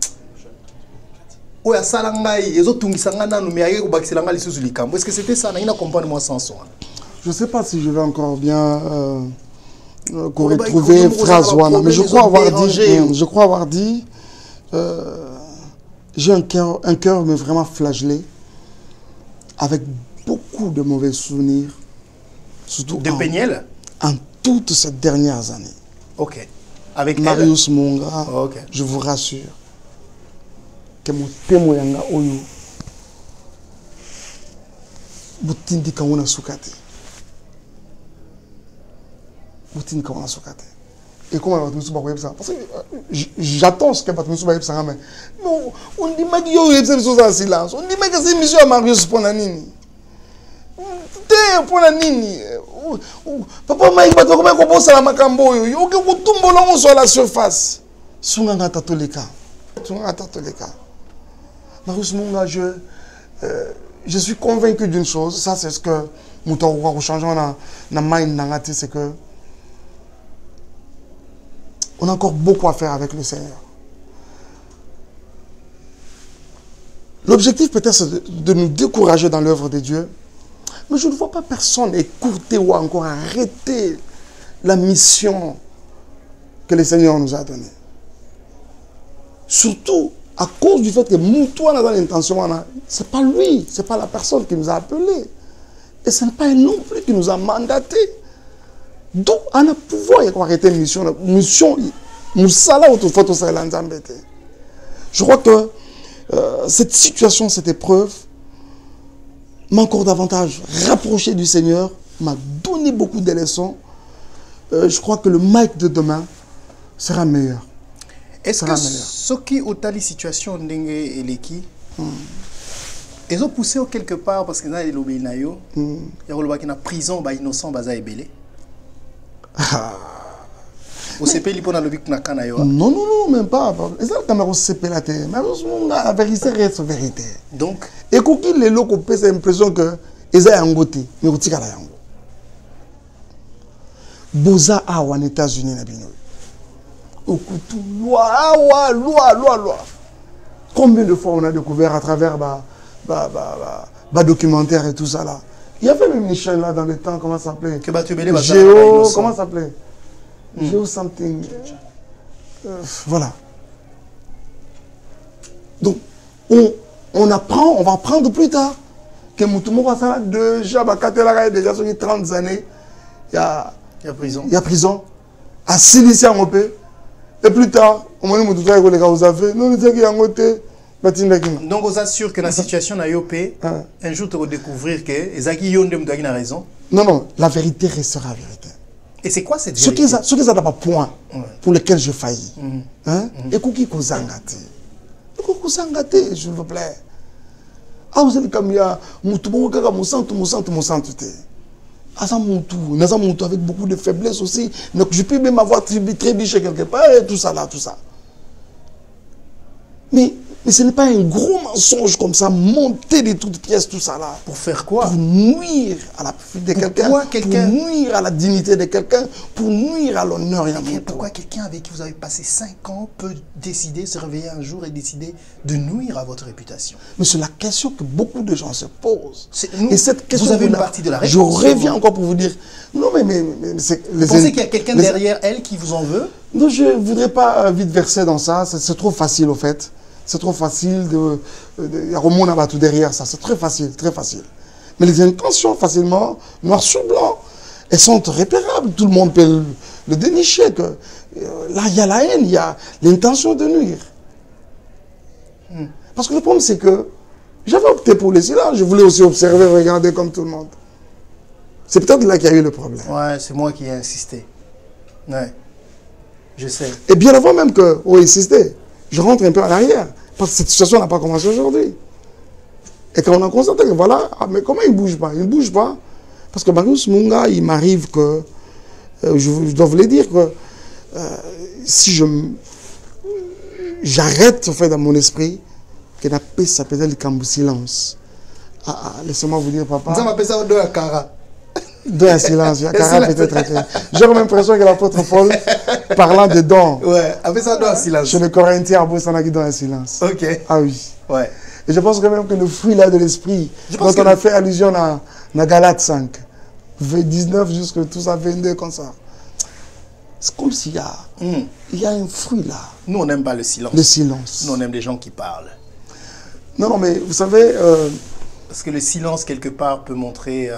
oya sala ngai ezotungisa nga nanu me yake kobakisela nga lisusu likambo. Est-ce que c'était ça na ina comprendre moi sans son? Je sais pas si je vais encore bien retrouver phrase wana, mais je crois avoir dit j'ai un cœur mais vraiment flagellé avec beaucoup de mauvais souvenirs, surtout de Peniel en toutes ces dernières années. Ok. Avec Marius Monga, je vous rassure que mon témoignage oyo butindi kauna sukate. Et comment on va ça? Parce que j'attends ce que va ça. Non, on dit que il y a un silence. On dit que c'est monsieur Marius pour la nini. Pour la nini. Papa Mike va te commencer à makambo. Il y a aucun tombe sur la surface. Sunga tatoleka. Marius Monga, je suis convaincu d'une chose. Ça, c'est ce que nous avons changé dans mind, c'est que on a encore beaucoup à faire avec le Seigneur. L'objectif peut-être c'est de nous décourager dans l'œuvre de Dieu, Mais je ne vois pas personne écouter ou encore arrêter la mission que le Seigneur nous a donnée. Surtout à cause du fait que Moutoua n'a pas l'intention, ce n'est pas lui, ce n'est pas la personne qui nous a appelés. Et ce n'est pas non plus qui nous a mandatés. Donc, on a pouvoir arrêter une mission. Je crois que cette situation, cette épreuve, m'a encore davantage rapproché du Seigneur, m'a donné beaucoup de leçons. Je crois que le Mike de demain sera meilleur. Est-ce que ce qui ont tali situation ndenge eleki ils ont poussé quelque part parce que na elobi na yo ya koloba ki na prison ba innocent baza ebele au CP pour na lobi na kana yo non même pas ça quand on CP la terre mais la vérité reste vérité donc et koki les locaux pèse l'impression que eza yangote mais kotika la yango boza a en États-Unis na bino loi. Combien de fois on a découvert à travers documentaire et tout ça là. Il y avait même une chaîne là dans le temps, comment ça s'appelait? Géo, comment ça s'appelait? Géo something. Voilà. Donc, on apprend, on va apprendre plus tard que Moutoumou ça déjà, déjà sur 30 années, il y a prison. Il y a prison. À Silician en paix. Et plus tard, on m'a dit que les gars vous avez non c'est qu'il y a un côté donc vous assure que la situation n'a pas un jour tu vas découvrir que Ezaki Yondem doit avoir raison. Non, la vérité restera vérité. Et c'est quoi cette vérité? Ce qui est un point pour lequel je faillis. Et qui kozangate. Je vous plaît. Ah vous êtes comme il y a Moutoumou kaka Moussantou. Moutou avec beaucoup de faiblesse aussi. Donc je peux même avoir trébuché quelque part et tout ça. Mais ce n'est pas un gros mensonge comme ça, monter de toutes pièces, tout ça là. Pour faire quoi? Pour nuire à la vie de quelqu'un, pour nuire à la dignité de quelqu'un, pour nuire à l'honneur. Pourquoi quelqu'un avec qui vous avez passé 5 ans peut décider, se réveiller un jour et décider de nuire à votre réputation? Mais c'est la question que beaucoup de gens se posent. Et cette question, vous avez une partie de la réponse. Je reviens encore pour vous dire, non mais vous pensez qu'il y a quelqu'un derrière elle qui vous en veut? Non, je ne voudrais pas vite verser dans ça, c'est trop facile au fait. C'est trop facile il y a Romain Nabatou derrière ça, c'est très facile. Mais les intentions, facilement, noir sur blanc, elles sont repérables. Tout le monde peut le dénicher. Que, là, il y a la haine, il y a l'intention de nuire. Parce que le problème, c'est que j'avais opté pour le silence. Je voulais aussi observer, regarder comme tout le monde. C'est peut-être là qu'il y a eu le problème. Ouais, c'est moi qui ai insisté. Ouais, je sais. Et bien avant même qu'on insisté, je rentre un peu à l'arrière. Parce que cette situation n'a pas commencé aujourd'hui. Et quand on a constaté que voilà, mais comment il ne bouge pas? Il ne bouge pas. Parce que Marius Munga, il m'arrive que, je dois vous le dire, que si j'arrête, en fait, dans mon esprit, que la paix s'appelle le cambu silence. Laissez-moi vous dire, papa. Ça m'appelle ça de Akara. De silence, Akara peut-être. J'ai l'impression que l'apôtre Paul, parlant de dons. Ouais, avec ça dans silence. Chez les Corinthiens, Abou-Sanaki dans un silence. Ok. Ah oui. Ouais. Et je pense quand même que le fruit là de l'esprit, quand on a fait allusion à Galates 5, 19 jusqu'à tout ça, 22 comme ça. C'est comme s'il y a, il y a un fruit là. Nous, on n'aime pas le silence. Le silence. Nous, on aime les gens qui parlent. Non, mais vous savez... parce que le silence, quelque part, peut montrer...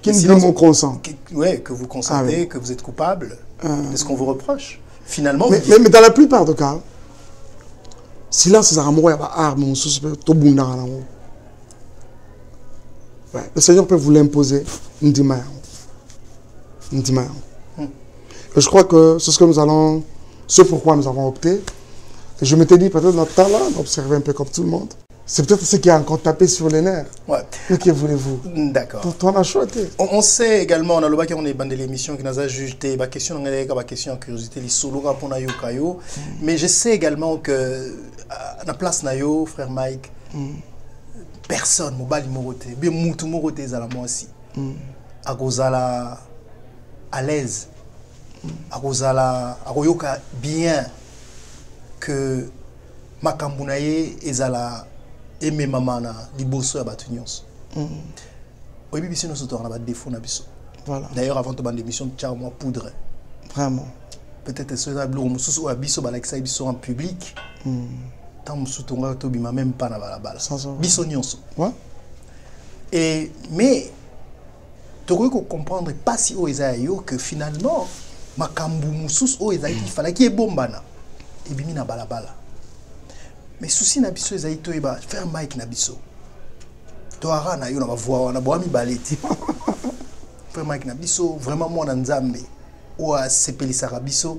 Qui me dit mon consent. Oui, que vous consentez, que vous êtes coupable de ce qu'on vous reproche. Finalement... Mais dans la plupart des cas, silence, c'est un mot, il y a arme, le Seigneur peut vous l'imposer. Et je crois que c'est ce que nous allons, ce pourquoi nous avons opté. Et je m'étais dit, peut-être notre temps là, d'observer un peu comme tout le monde. C'est peut-être ce qui a encore tapé sur les nerfs. Ouais. Mais que voulez-vous? D'accord. On a choisi. On sait également, on a le bac on est bandé l'émission qui nous a jugé, la question, en curiosité, les solos pour Nayo Kayo. Mais je sais également que à la place Nayo, frère Mike, personne, Mobali Morote, bien Moutou Morote, à moi aussi. À Gozala, à l'aise. À Gozala, à Royoka, bien que Makambounaye, Ezala, et mes mamans, les bossos à Batunions. Oui, biso nous on a des défauts na biso. Voilà. D'ailleurs avant de ban d'émission tiens moi poudre. Vraiment. Peut-être que ça bleu mususu ou biso ba like ça biso en public. Tant mususu tonga to bima même pas na balabala. Biso nyonso. Ouais. Et mais tu dois comprendre pas si o ezayo que finalement makambu mususu o ezayi il fallait qu'il bombana. Et bimi na balabala. Mais souci na biso ezayi to eba faire mic na biso. To ara na yo na voix na boami baleti. Faire mic na biso vraiment moi na nzambe ou a sepelisaka biso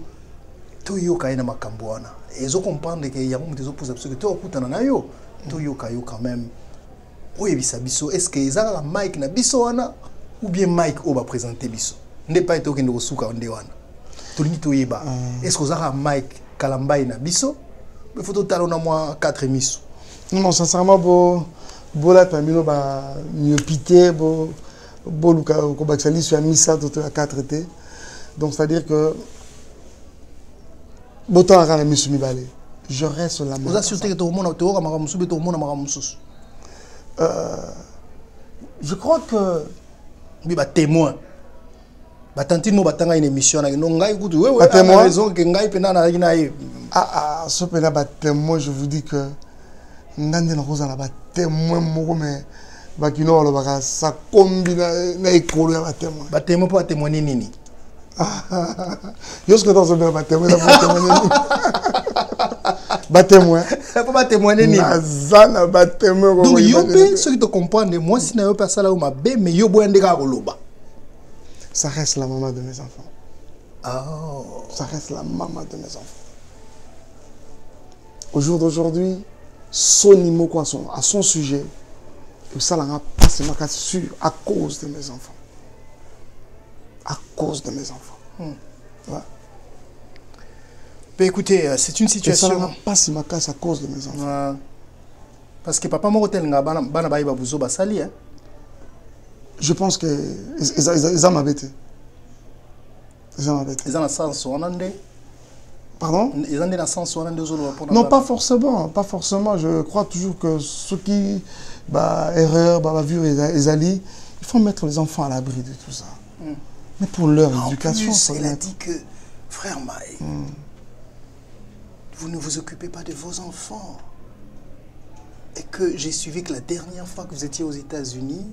to yo ka na makambo wana. Et zo comprendre que ya mutu zo poser parce que to okutana na yo to yo ka yo quand même. O yebisa biso est-ce que ezala mic na biso wana ou bien mic o ba présenter biso. Nde pas to kende kosuka onde wana. To limite to yeba. Est-ce que ezala mic kalambai na biso? Il faut tout à moi 4 émissions. Non, sincèrement, bon là, tu as mis mieux pité, bon, Luka, Kobaksali, tu as mis ça tout à 4 T. Donc, c'est-à-dire que, bon temps à la mission Mibalé, je reste la même. Vous assurez que tout le monde je crois que. Oui, bah, témoin. Batantino batanga une émission na ngai kutu wewe témoin raison que ngai pena na na ce pena ba témoin je vous dis que ngande na koza na ba témoin moko mais ba kino lo baka sa combina na ekolo ya ba témoin pas témoigner nini yo ce que dans ce ba témoin na témoigner ba témoin pas témoigner nini azana ba témoin donc yo pe ceux qui te comprendre moi si na yo personne là ou ma be mais yo boya ndeka koloba. Ça reste la maman de mes enfants. Oh. Ça reste la maman de mes enfants. Au jour d'aujourd'hui, son imoko à son sujet, et ça n'a pas se marqué sur à cause de mes enfants. À cause de mes enfants. Ouais. Mais écoutez, c'est une situation. Et ça n'a pas se marqué à cause de mes enfants. Parce que papa m'a dit que basali hein. Je pense que ils ont m'embêté. Ils ont m'embêté. Ils ont un sens onande. Pardon? Ils ont un sens onande non, pas forcément. Pas forcément. Je crois toujours que ceux qui erreur, vu les alliés, il faut mettre les enfants à l'abri de tout ça. Mais pour leur éducation, il a dit que frère Maï, vous ne vous occupez pas de vos enfants. Et que j'ai suivi que la dernière fois que vous étiez aux États-Unis,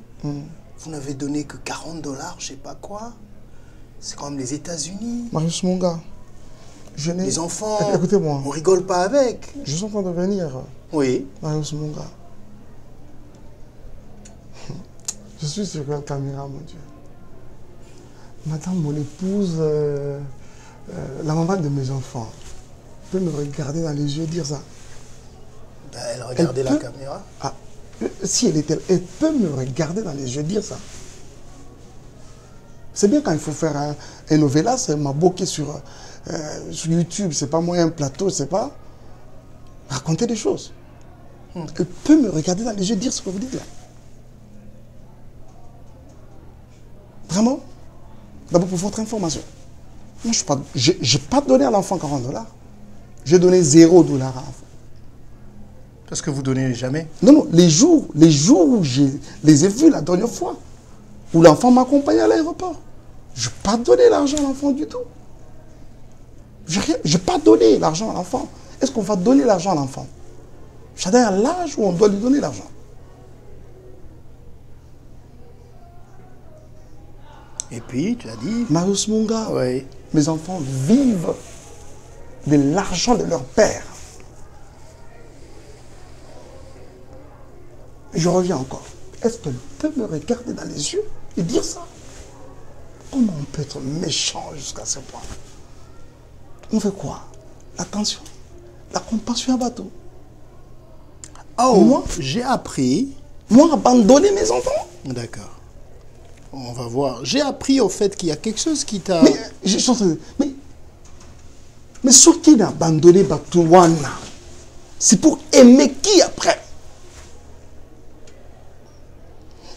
vous n'avez donné que $40, je sais pas quoi. C'est comme les États-Unis. Marius Monga, les enfants, écoutez-moi. On rigole pas avec. Je suis en train de venir. Oui. Marius Monga. Je suis sur la caméra, mon Dieu. Madame, mon épouse, la maman de mes enfants, peut me regarder dans les yeux et dire ça. Elle regardait la caméra. Ah. Si elle peut me regarder dans les yeux et dire ça. C'est bien quand il faut faire un novella, c'est m'a bloqué sur YouTube, c'est pas moi un plateau, c'est pas raconter des choses. Elle peut me regarder dans les yeux et dire ce que vous dites là. Vraiment. D'abord pour votre information. Moi, je n'ai pas donné à l'enfant $40. J'ai donné $0 à l'enfant. Parce que vous ne donnez jamais? Non, non, les jours où je les ai vus la dernière fois, où l'enfant m'accompagnait à l'aéroport, je n'ai pas donné l'argent à l'enfant du tout. Je n'ai pas donné l'argent à l'enfant. Est-ce qu'on va donner l'argent à l'enfant? C'est à l'âge où on doit lui donner l'argent. Et puis, tu as dit... Marius Monga, oui. Mes enfants vivent de l'argent de leur père. Je reviens encore. Est-ce qu'elle peut me regarder dans les yeux et dire ça? Comment on peut être méchant jusqu'à ce point? On fait quoi? L'attention, la compassion à bateau. Oh, moi, j'ai appris... Moi, abandonner mes enfants? D'accord. On va voir. J'ai appris au fait qu'il y a quelque chose qui t'a... Mais ce qui n'a abandonné Batouana, c'est pour aimer qui après?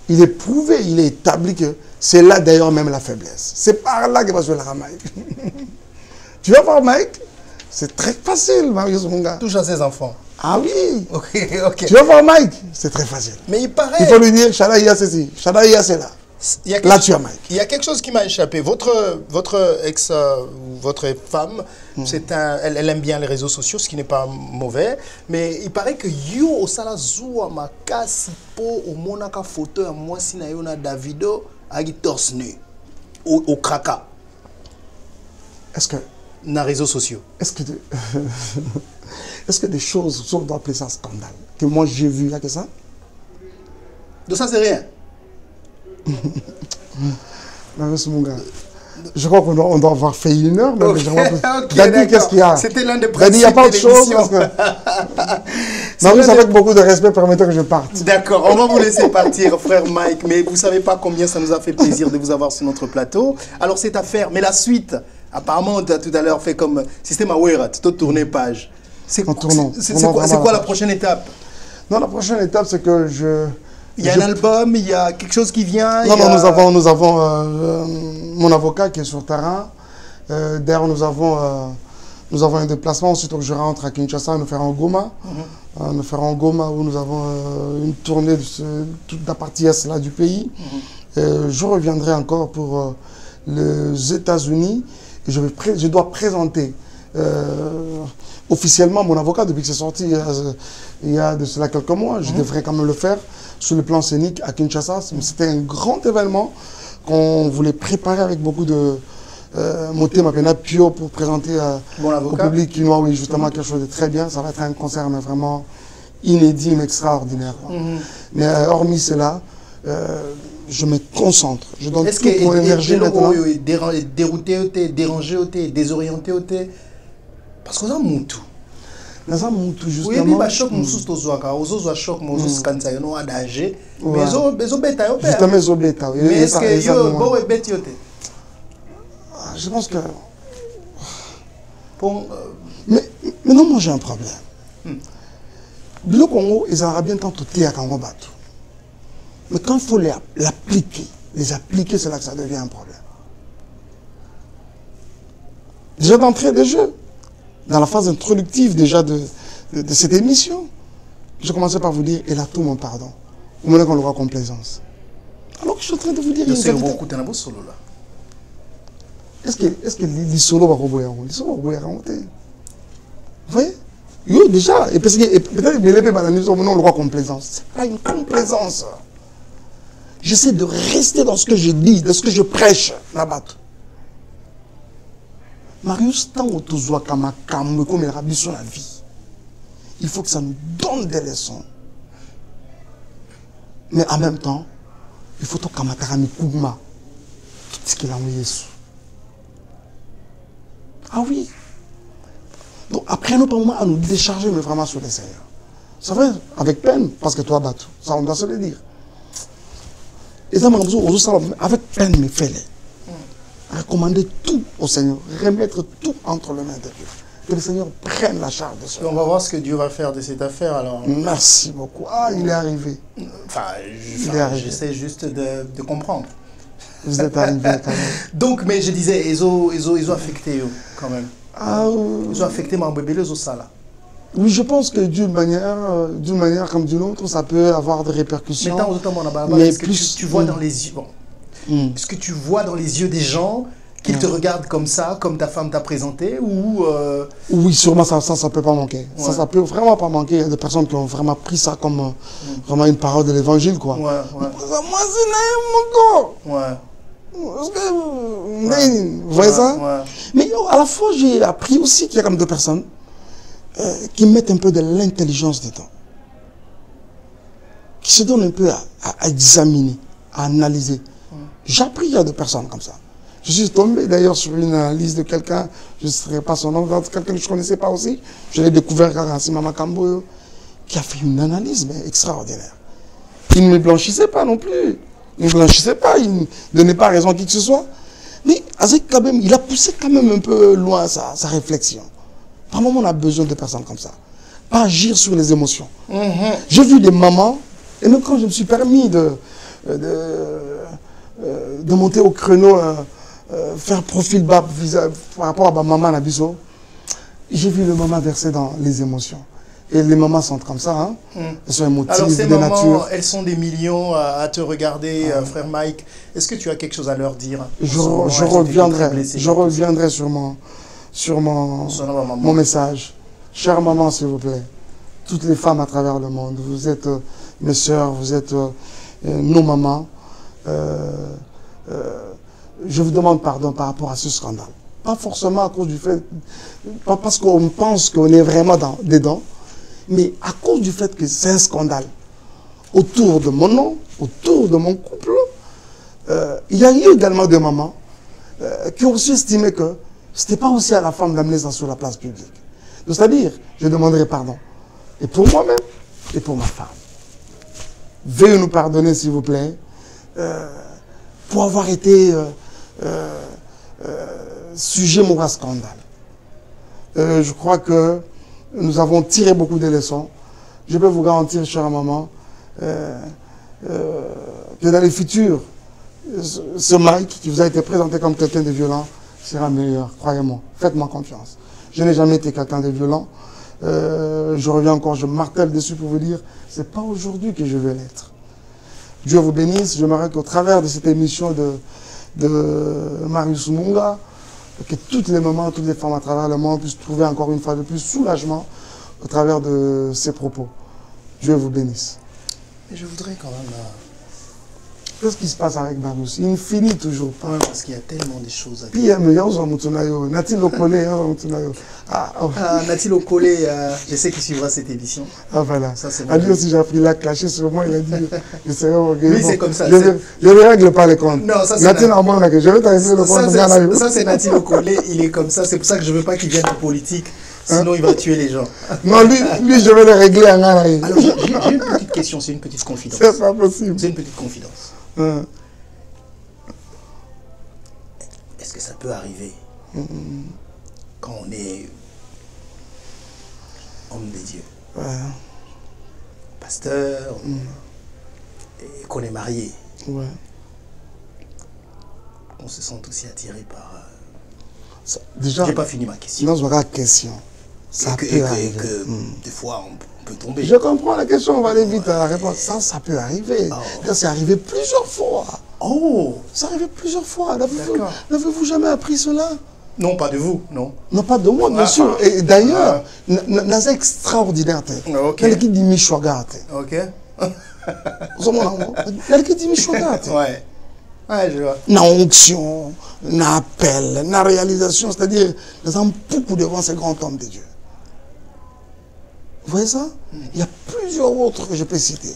Il est prouvé, il est établi que c'est là d'ailleurs même la faiblesse. C'est par là que va jouer la Mike. Tu vas voir Mike, c'est très facile, Marius Monga. Touche à ses enfants. Ah oui. Ok. Tu vas voir Mike, c'est très facile. Mais il paraît... Il faut lui dire, Shada Iya ceci, Shada Iya c'est là. Là tu as Mike. Il y a quelque chose qui m'a échappé. Votre ex, votre femme, elle aime bien les réseaux sociaux, ce qui n'est pas mauvais. Mais il paraît que yo osala zoua makasi po o monaka photo ya mwasi na yo na Davido agi torse nu au kraka. Est-ce que na réseaux sociaux. Est-ce que des choses, on doit appeler ça scandale, que moi j'ai vu, il n'y a que ça? De ça c'est rien. Mon gars. Je crois qu'on doit avoir fait 1 heure. Mais okay, qu'est-ce qu'il y a? C'était l'un des principes. Il n'y a pas de choses. Non, avec beaucoup de respect, permettez que je parte. D'accord, on va vous laisser partir, frère Mike. Mais vous ne savez pas combien ça nous a fait plaisir de vous avoir sur notre plateau. Alors, cette affaire, mais la suite, apparemment, tu as tout à l'heure fait comme système Awera, tu as tourné page. C'est quoi la prochaine étape? Non, la prochaine étape, c'est que il y a un album, il y a quelque chose qui vient. Non, nous avons mon avocat qui est sur terrain. D'ailleurs, nous avons un déplacement. Ensuite, je rentre à Kinshasa, nous ferons Goma. Nous ferons Goma où nous avons une tournée de toute la partie est là du pays. Je reviendrai encore pour les États-Unis. Je dois présenter officiellement mon avocat depuis que c'est sorti il y a de cela quelques mois. Je devrais quand même le faire sur le plan scénique à Kinshasa. C'était un grand événement qu'on voulait préparer avec beaucoup de moté Mapena Pio pour présenter au public chinois, oui, justement quelque chose de très bien. Ça va être un concert mais vraiment inédit, mais extraordinaire. Mais hormis cela, je me concentre. Je donne toute mon énergie maintenant. Dérouté, dérangé, désorienté, parce qu'on a moutou. Dans un moutou, justement. Oui, mais choc moussous tozoaka, ozozo choc moussous kansa yono a danger. Mais bezo beta yo. Justement, bezo beta. Mais est-ce que yo bo e beti yote? Je pense que. Mais non, moi j'ai un problème. Le Congo, ils auraient bien tant tout à Congo Batou. Mais quand il faut l'appliquer, c'est là que ça devient un problème. Déjà d'entrée de jeu, dans la phase introductive déjà de cette émission, je commençais par vous dire, et là tout mon pardon. Vous me qu'on l'aura complaisance. Alors que je suis en train de vous dire... C'est beaucoup de solo là. Est-ce que les solos vont revoir? Les solos vont revoir. Vous voyez? Yo, déjà, et peut-être que les bananes, on l'aura complaisance. Ce n'est pas une complaisance. J'essaie de rester dans ce que je dis, dans ce que je prêche là-bas. Marius, tant que tu vois comme il a rabis sur la vie, il faut que ça nous donne des leçons. Mais en même temps, il faut que Kamakarami Kougma, tout ce qu'il a envoyé. Ah oui. Donc après, nous pas moment à nous décharger, mais vraiment sur les Seigneurs. C'est vrai, avec peine, parce que toi, Batou, ça on doit se le dire. Et ça, avec peine, mais fais-les. Recommander tout au Seigneur, remettre tout entre les mains de Dieu. Que le Seigneur prenne la charge de cela. On va voir ce que Dieu va faire de cette affaire alors. Merci beaucoup. Ah, il est arrivé. J'essaie juste de comprendre. Vous êtes arrivé quand même. Donc, mais je disais, ils ont affecté quand même. Ils ont affecté mon bébé, les os là. Oui, je pense que d'une manière comme d'une autre, ça peut avoir des répercussions. Mais est-ce que tu vois dans les yeux, est-ce que tu vois dans les yeux des gens qu'ils te regardent comme ça, comme ta femme t'a présenté, ou Oui, sûrement ça peut pas manquer. Ouais. Ça peut vraiment pas manquer. Il y a des personnes qui ont vraiment pris ça comme vraiment une parole de l'évangile, quoi. Moi, c'est mon gars. Vous voyez ça? Mais à la fois, j'ai appris aussi qu'il y a comme des personnes qui mettent un peu de l'intelligence dedans. Qui se donnent un peu à examiner, à analyser. J'ai appris qu'il y a des personnes comme ça. Je suis tombé d'ailleurs sur une liste de quelqu'un, je ne serai pas son nom, quelqu'un que je ne connaissais pas aussi. Je l'ai découvert grâce à Mama Kambo, qui a fait une analyse mais extraordinaire. Il ne me blanchissait pas non plus. Il ne blanchissait pas, il ne donnait pas raison à qui que ce soit. Mais Azek, quand même, il a poussé quand même un peu loin sa réflexion. Par moment, on a besoin de personnes comme ça. Pas agir sur les émotions. J'ai vu des mamans, et même quand je me suis permis de monter au créneau, faire profil bas par rapport à ma maman Nabiso, j'ai vu le maman verser dans les émotions. Et les mamans sont comme ça, hein. Elles sont émotives, Alors ces de mamans, nature. elles sont des millions à te regarder, frère Mike. Est-ce que tu as quelque chose à leur dire? Je reviendrai sur mon message. Chère maman, s'il vous plaît, toutes les femmes à travers le monde, vous êtes mes sœurs, vous êtes nos mamans. Je vous demande pardon par rapport à ce scandale. Pas forcément à cause du fait, pas parce qu'on pense qu'on est vraiment dedans, mais à cause du fait que c'est un scandale autour de mon nom, autour de mon couple. Il y a eu également des mamans qui ont aussi estimé que ce n'était pas aussi à la femme d'amener ça sur la place publique. C'est-à-dire, je demanderai pardon. Et pour moi-même, et pour ma femme. Veuillez nous pardonner, s'il vous plaît, pour avoir été sujet à scandale. Je crois que nous avons tiré beaucoup de leçons. Je peux vous garantir, chère maman, que dans les futurs, ce Mike qui vous a été présenté comme quelqu'un de violent sera meilleur, croyez-moi. Faites-moi confiance. Je n'ai jamais été quelqu'un de violent. Je reviens encore, je martèle dessus pour vous dire, c'est pas aujourd'hui que je vais l'être. Dieu vous bénisse. J'aimerais qu'au travers de cette émission de Marius Munga, que toutes les mamans, toutes les femmes à travers le monde puissent trouver encore une fois de plus soulagement au travers de ces propos. Dieu vous bénisse. Mais je voudrais quand même... Qu'est-ce qui se passe avec Marius? Il ne finit toujours pas. Ouais, parce qu'il y a tellement de choses à dire. Puis, Nati Lokole, Nati Lokole, je sais qu'il suivra cette édition. Ah voilà. Ça, à lui aussi, j'ai appris la clasher sur moi. Il a dit, je serai orgueilleux. Lui, c'est comme ça. Je ne règle pas les comptes. Non, ça, c'est Nati Lokole. Je vais t'arriver le compte. Ça, c'est Nati Lokole. Il est comme ça. C'est pour ça que je ne veux pas qu'il vienne en politique. Sinon, il va tuer les gens. Non, lui, je vais le régler en Ghana. Alors, j'ai une petite question. C'est une petite confidence. C'est pas possible. C'est une petite confidence. Est-ce que ça peut arriver quand on est homme de Dieu, pasteur, et qu'on est marié, on se sent aussi attiré par... Déjà, j'ai pas fini ma question. Non, c'est pas question. Ça peut arriver. Des fois, on peut tomber. Je comprends la question, on va aller vite à la réponse. Ça peut arriver. C'est arrivé plusieurs fois. Oh! Ça arrivé plusieurs fois. N'avez-vous jamais appris cela? Non, pas de vous, non. Non, pas de moi, bien sûr. Et d'ailleurs, c'est extraordinaire. Quelqu'un qui dit Michouagate. Ok. Quelqu'un dit Michouagate. Ouais. Ouais, je vois. Na onction, na appel, na réalisation, c'est-à-dire, nous avons beaucoup devant ces grands hommes de Dieu. Vous voyez ça? Il y a plusieurs autres que je peux citer.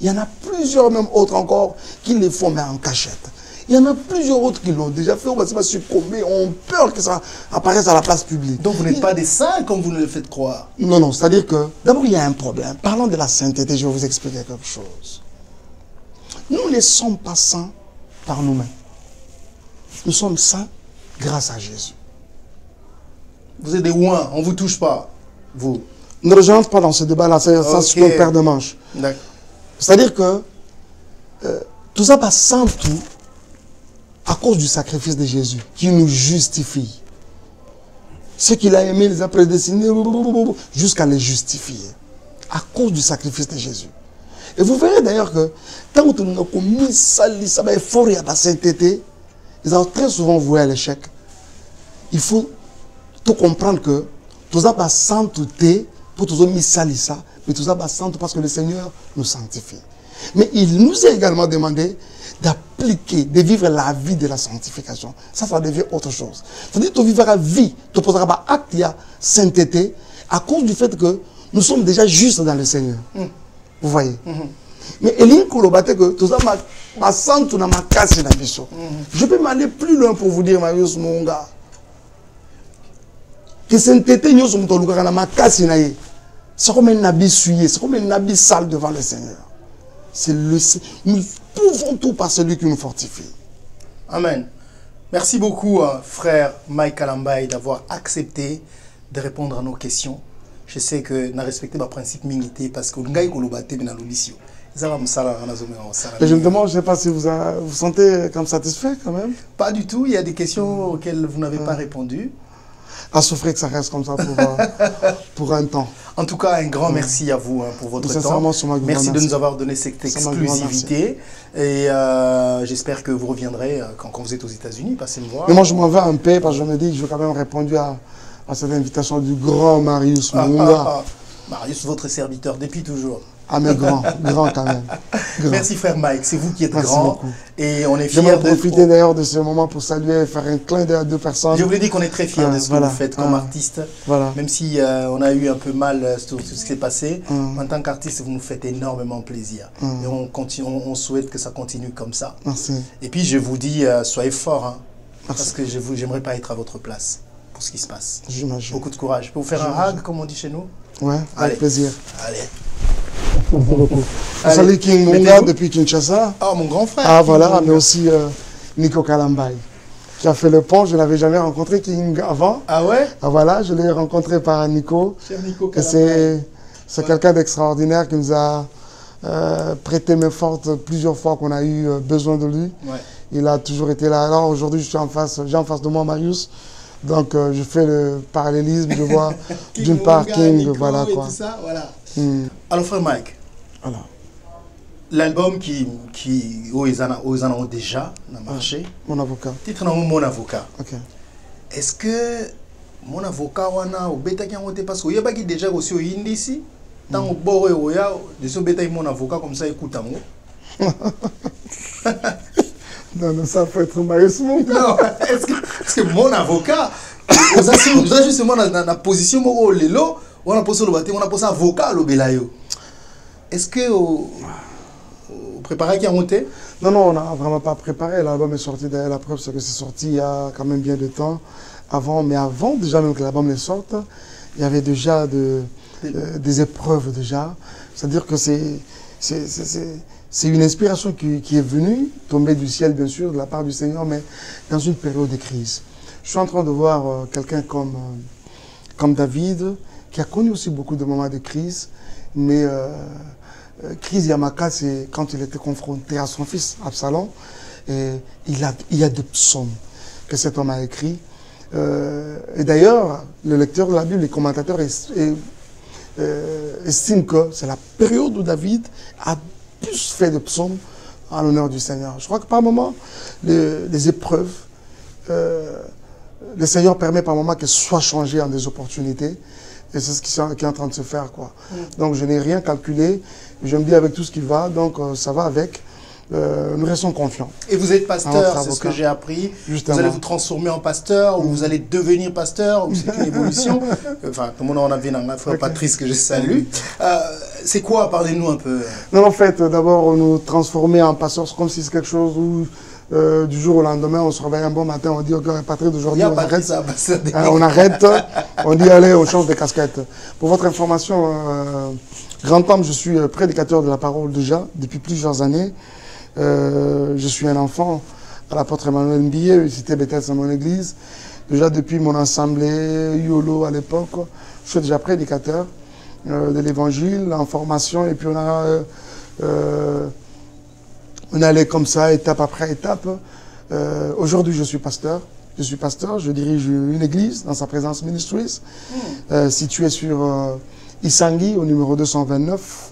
Il y en a plusieurs même autres encore qui les font mais en cachette. Il y en a plusieurs autres qui l'ont déjà fait, on va succomber, ont peur que ça apparaisse à la place publique. Donc vous n'êtes pas des saints comme vous nous le faites croire. Non, non, c'est-à-dire que, d'abord il y a un problème. Parlons de la sainteté, je vais vous expliquer quelque chose. Nous ne sommes pas saints par nous-mêmes. Nous sommes saints grâce à Jésus. Vous êtes des ouins, on ne vous touche pas, vous. Ne rejoignez pas dans ce débat-là, ça c'est une paire de manches. C'est-à-dire que tout ça passe sans tout à cause du sacrifice de Jésus qui nous justifie. Ce qu'il a aimé, les a prédestinés jusqu'à les justifier. À cause du sacrifice de Jésus. Et vous verrez d'ailleurs que tant que nous avons commis ça, effort et la sainteté, ils ont très souvent voué à l'échec. Il faut tout comprendre que tout ça passe sans tout pour tout mis ça, mais tout ça passe sans tout parce que le Seigneur nous sanctifie. Mais il nous a également demandé d'appliquer, de vivre la vie de la sanctification. Ça devient autre chose. C'est-à-dire que tu vivras la vie, tu ne poseras pas acte à sainteté à cause du fait que nous sommes déjà justes dans le Seigneur. Vous voyez? Mais Eline Kolobate que tout ça ma santé na ma casse na biso. Je peux m'aller plus loin pour vous dire Marius Munga. Que sainteté nous sommes dans le ma casse na ye. C'est comme un habit souillé, c'est comme un habit sale devant le Seigneur. Nous pouvons tout par celui qui nous fortifie. Amen. Merci beaucoup, frère Mike Kalambaye, d'avoir accepté de répondre à nos questions. Je sais que nous respectons le principe minité parce que nous avons je me demande, je ne sais pas si vous vous sentez comme satisfait quand même. Pas du tout, il y a des questions auxquelles vous n'avez pas répondu. à souffrir que ça reste comme ça pour un temps. En tout cas, un grand merci à vous pour votre temps. Merci de nous avoir donné cette exclusivité. Et j'espère que vous reviendrez quand vous êtes aux États-Unis. Passez me voir. Mais moi, je m'en vais un peu parce que je me dis que je vais quand même répondre à cette invitation du grand Marius Munga. Marius, votre serviteur depuis toujours. Ah mais grand quand même. Grand. Merci frère Mike, c'est vous qui êtes Merci grand. Beaucoup. Et on est fiers de profiter d'ailleurs de ce moment pour saluer et faire un clin d'œil à deux personnes. Je vous l'ai dit qu'on est très fiers de ce que vous faites comme artiste. Même si on a eu un peu mal sur ce qui s'est passé, en tant qu'artiste, vous nous faites énormément plaisir. Et on souhaite que ça continue comme ça. Merci. Et puis je vous dis, soyez forts, hein, parce que j'aimerais pas être à votre place pour ce qui se passe. J'imagine. Beaucoup de courage. Je peux vous faire un hug, comme on dit chez nous? Ouais, avec plaisir. Allez. Merci beaucoup. Salut King Munga depuis Kinshasa. Ah, mon grand frère. Ah voilà, mais aussi Nico Kalambay, qui a fait le pont. Je n'avais jamais rencontré King avant. Ah ouais? Ah voilà, je l'ai rencontré par Nico. Cher Nico Kalambay. C'est quelqu'un d'extraordinaire qui nous a prêté main forte plusieurs fois qu'on a eu besoin de lui. Ouais. Il a toujours été là. Alors aujourd'hui, j'ai en face de moi Marius. Donc je fais le parallélisme, je vois d'une part King, Nico, voilà quoi. Et tout ça, voilà. Alors frère Mike, voilà. L'album qui ont déjà marché. Mon avocat. Titre Mon avocat. Okay. Est-ce que mon avocat wana au beta qui a monté parce qu'il y a pas qui déjà aussi au hindi ici. Tant au bord et au ya de ce beta mon avocat comme ça écoute un mot. Non, ça faut être Marius Munga. Non, est-ce que mon avocat, vous avez justement dans la position où lelo, on a posé le bâtiment, on a posé avocat le belayo. Est-ce que vous préparez qui a monté? Non, on n'a vraiment pas préparé. L'album est sorti d'ailleurs. La preuve, c'est que c'est sorti il y a quand même bien de temps. Mais avant déjà même que l'album ne sorte, il y avait déjà des épreuves déjà. C'est-à-dire que c'est une inspiration qui est venue, tombée du ciel bien sûr, de la part du Seigneur, mais dans une période de crise. Je suis en train de voir quelqu'un comme David, qui a connu aussi beaucoup de moments de crise, mais crise Yamaka, c'est quand il était confronté à son fils Absalom, et il y a des psaumes que cet homme a écrits. Et d'ailleurs, le lecteur de la Bible, les commentateurs estiment que c'est la période où David a plus fait de psaumes en l'honneur du Seigneur. Je crois que par moment, les épreuves, le Seigneur permet par moment qu'elles soient changées en des opportunités. Et c'est ce qui est en train de se faire, quoi. Donc je n'ai rien calculé. Je me dis avec tout ce qui va, donc ça va avec. Nous restons confiants. Et vous êtes pasteur, c'est ce que j'ai appris. Justement. Vous allez vous transformer en pasteur, ou vous allez devenir pasteur, ou c'est une évolution. Enfin, comme on a vu dans la frère Patrice que je salue. C'est quoi? Parlez-nous un peu. Non, en fait, d'abord, nous transformer en pasteur, c'est comme si c'est quelque chose où du jour au lendemain, on se réveille un bon matin, on dit, ok, Patrice, d'aujourd'hui, on arrête. On arrête, on dit, allez, on change de casquette. Pour votre information, grand homme, je suis prédicateur de la parole déjà, depuis plusieurs années. Je suis un enfant à l'apôtre Emmanuel Mbiye, cité Bethel, c'est mon église. Déjà depuis mon assemblée, YOLO à l'époque, je suis déjà prédicateur de l'évangile, en formation, et puis on allait comme ça, étape après étape. Aujourd'hui, je suis pasteur. Je dirige une église dans sa présence Ministries, située sur Isangui, au numéro 229.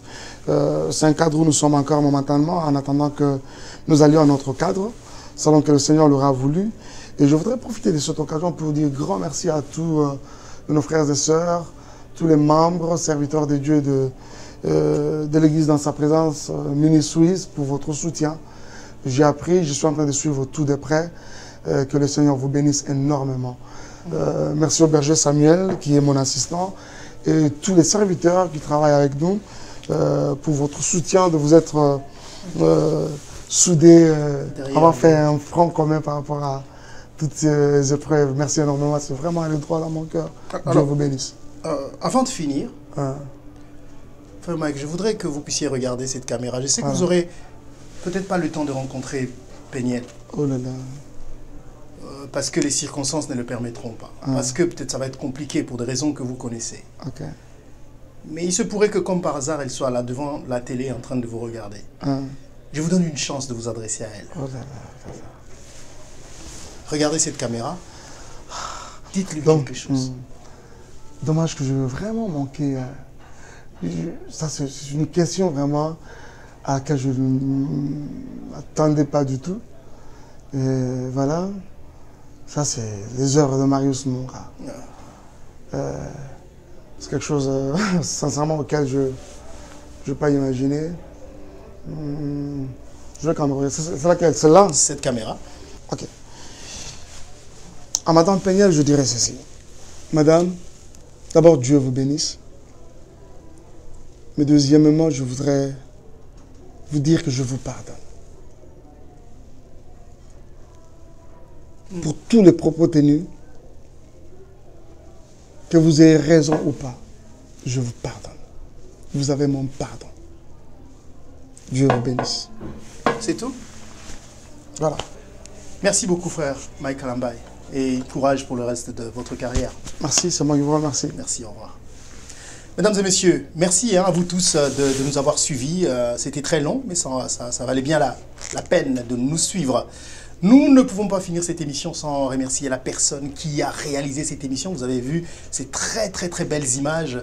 C'est un cadre où nous sommes encore momentanément, en attendant que nous allions à notre cadre, selon que le Seigneur l'aura voulu. Et je voudrais profiter de cette occasion pour dire grand merci à tous nos frères et sœurs, tous les membres, serviteurs de Dieu de l'Église dans sa présence, Ministries, pour votre soutien. J'ai appris, je suis en train de suivre tout de près, que le Seigneur vous bénisse énormément. Merci au berger Samuel, qui est mon assistant, et tous les serviteurs qui travaillent avec nous, pour votre soutien, de vous être soudés, avoir fait un front commun par rapport à toutes ces épreuves. Merci énormément, c'est vraiment un droit dans mon cœur. Dieu vous bénisse. Avant de finir, frère Mike, je voudrais que vous puissiez regarder cette caméra. Je sais que vous aurez peut-être pas le temps de rencontrer Péniel. Oh là là. Parce que les circonstances ne le permettront pas. Parce que peut-être ça va être compliqué pour des raisons que vous connaissez. Okay. Mais il se pourrait que, comme par hasard, elle soit là devant la télé en train de vous regarder. Je vous donne une chance de vous adresser à elle. Oh là là. Regardez cette caméra. Dites-lui Donc, quelque chose. Dommage que je veux vraiment manquer. Ça, c'est une question vraiment à laquelle je ne m'attendais pas du tout. Et voilà. Ça, c'est les œuvres de Marius Monga. C'est quelque chose, sincèrement, auquel je ne peux pas imaginer. Je veux quand même regarder. C'est laquelle? Celle-là? Cette caméra. Ok. À Madame Peignel, je dirais ceci. Madame, d'abord, Dieu vous bénisse. Mais deuxièmement, je voudrais vous dire que je vous pardonne. Pour tous les propos tenus, que vous ayez raison ou pas, je vous pardonne. Vous avez mon pardon. Dieu vous bénisse. C'est tout? Voilà. Merci beaucoup, frère Mike Kalambaye. Et courage pour le reste de votre carrière. Merci, c'est moi qui vous remercie. Merci, au revoir. Mesdames et messieurs, merci à vous tous de nous avoir suivis. C'était très long, mais ça valait bien la peine de nous suivre. Nous ne pouvons pas finir cette émission sans remercier la personne qui a réalisé cette émission. Vous avez vu ces très belles images.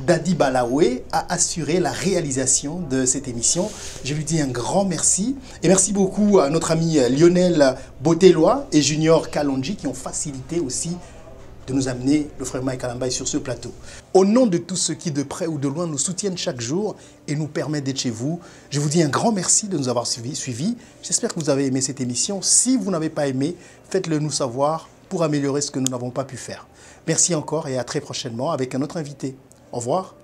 Dadi Balaoué a assuré la réalisation de cette émission. Je lui dis un grand merci. Et merci beaucoup à notre ami Lionel Botelois et Junior Kalonji qui ont facilité aussi de nous amener le frère Mike Kalambaye sur ce plateau. Au nom de tous ceux qui, de près ou de loin, nous soutiennent chaque jour et nous permettent d'être chez vous, je vous dis un grand merci de nous avoir suivis. J'espère que vous avez aimé cette émission. Si vous n'avez pas aimé, faites-le nous savoir pour améliorer ce que nous n'avons pas pu faire. Merci encore et à très prochainement avec un autre invité. Au revoir.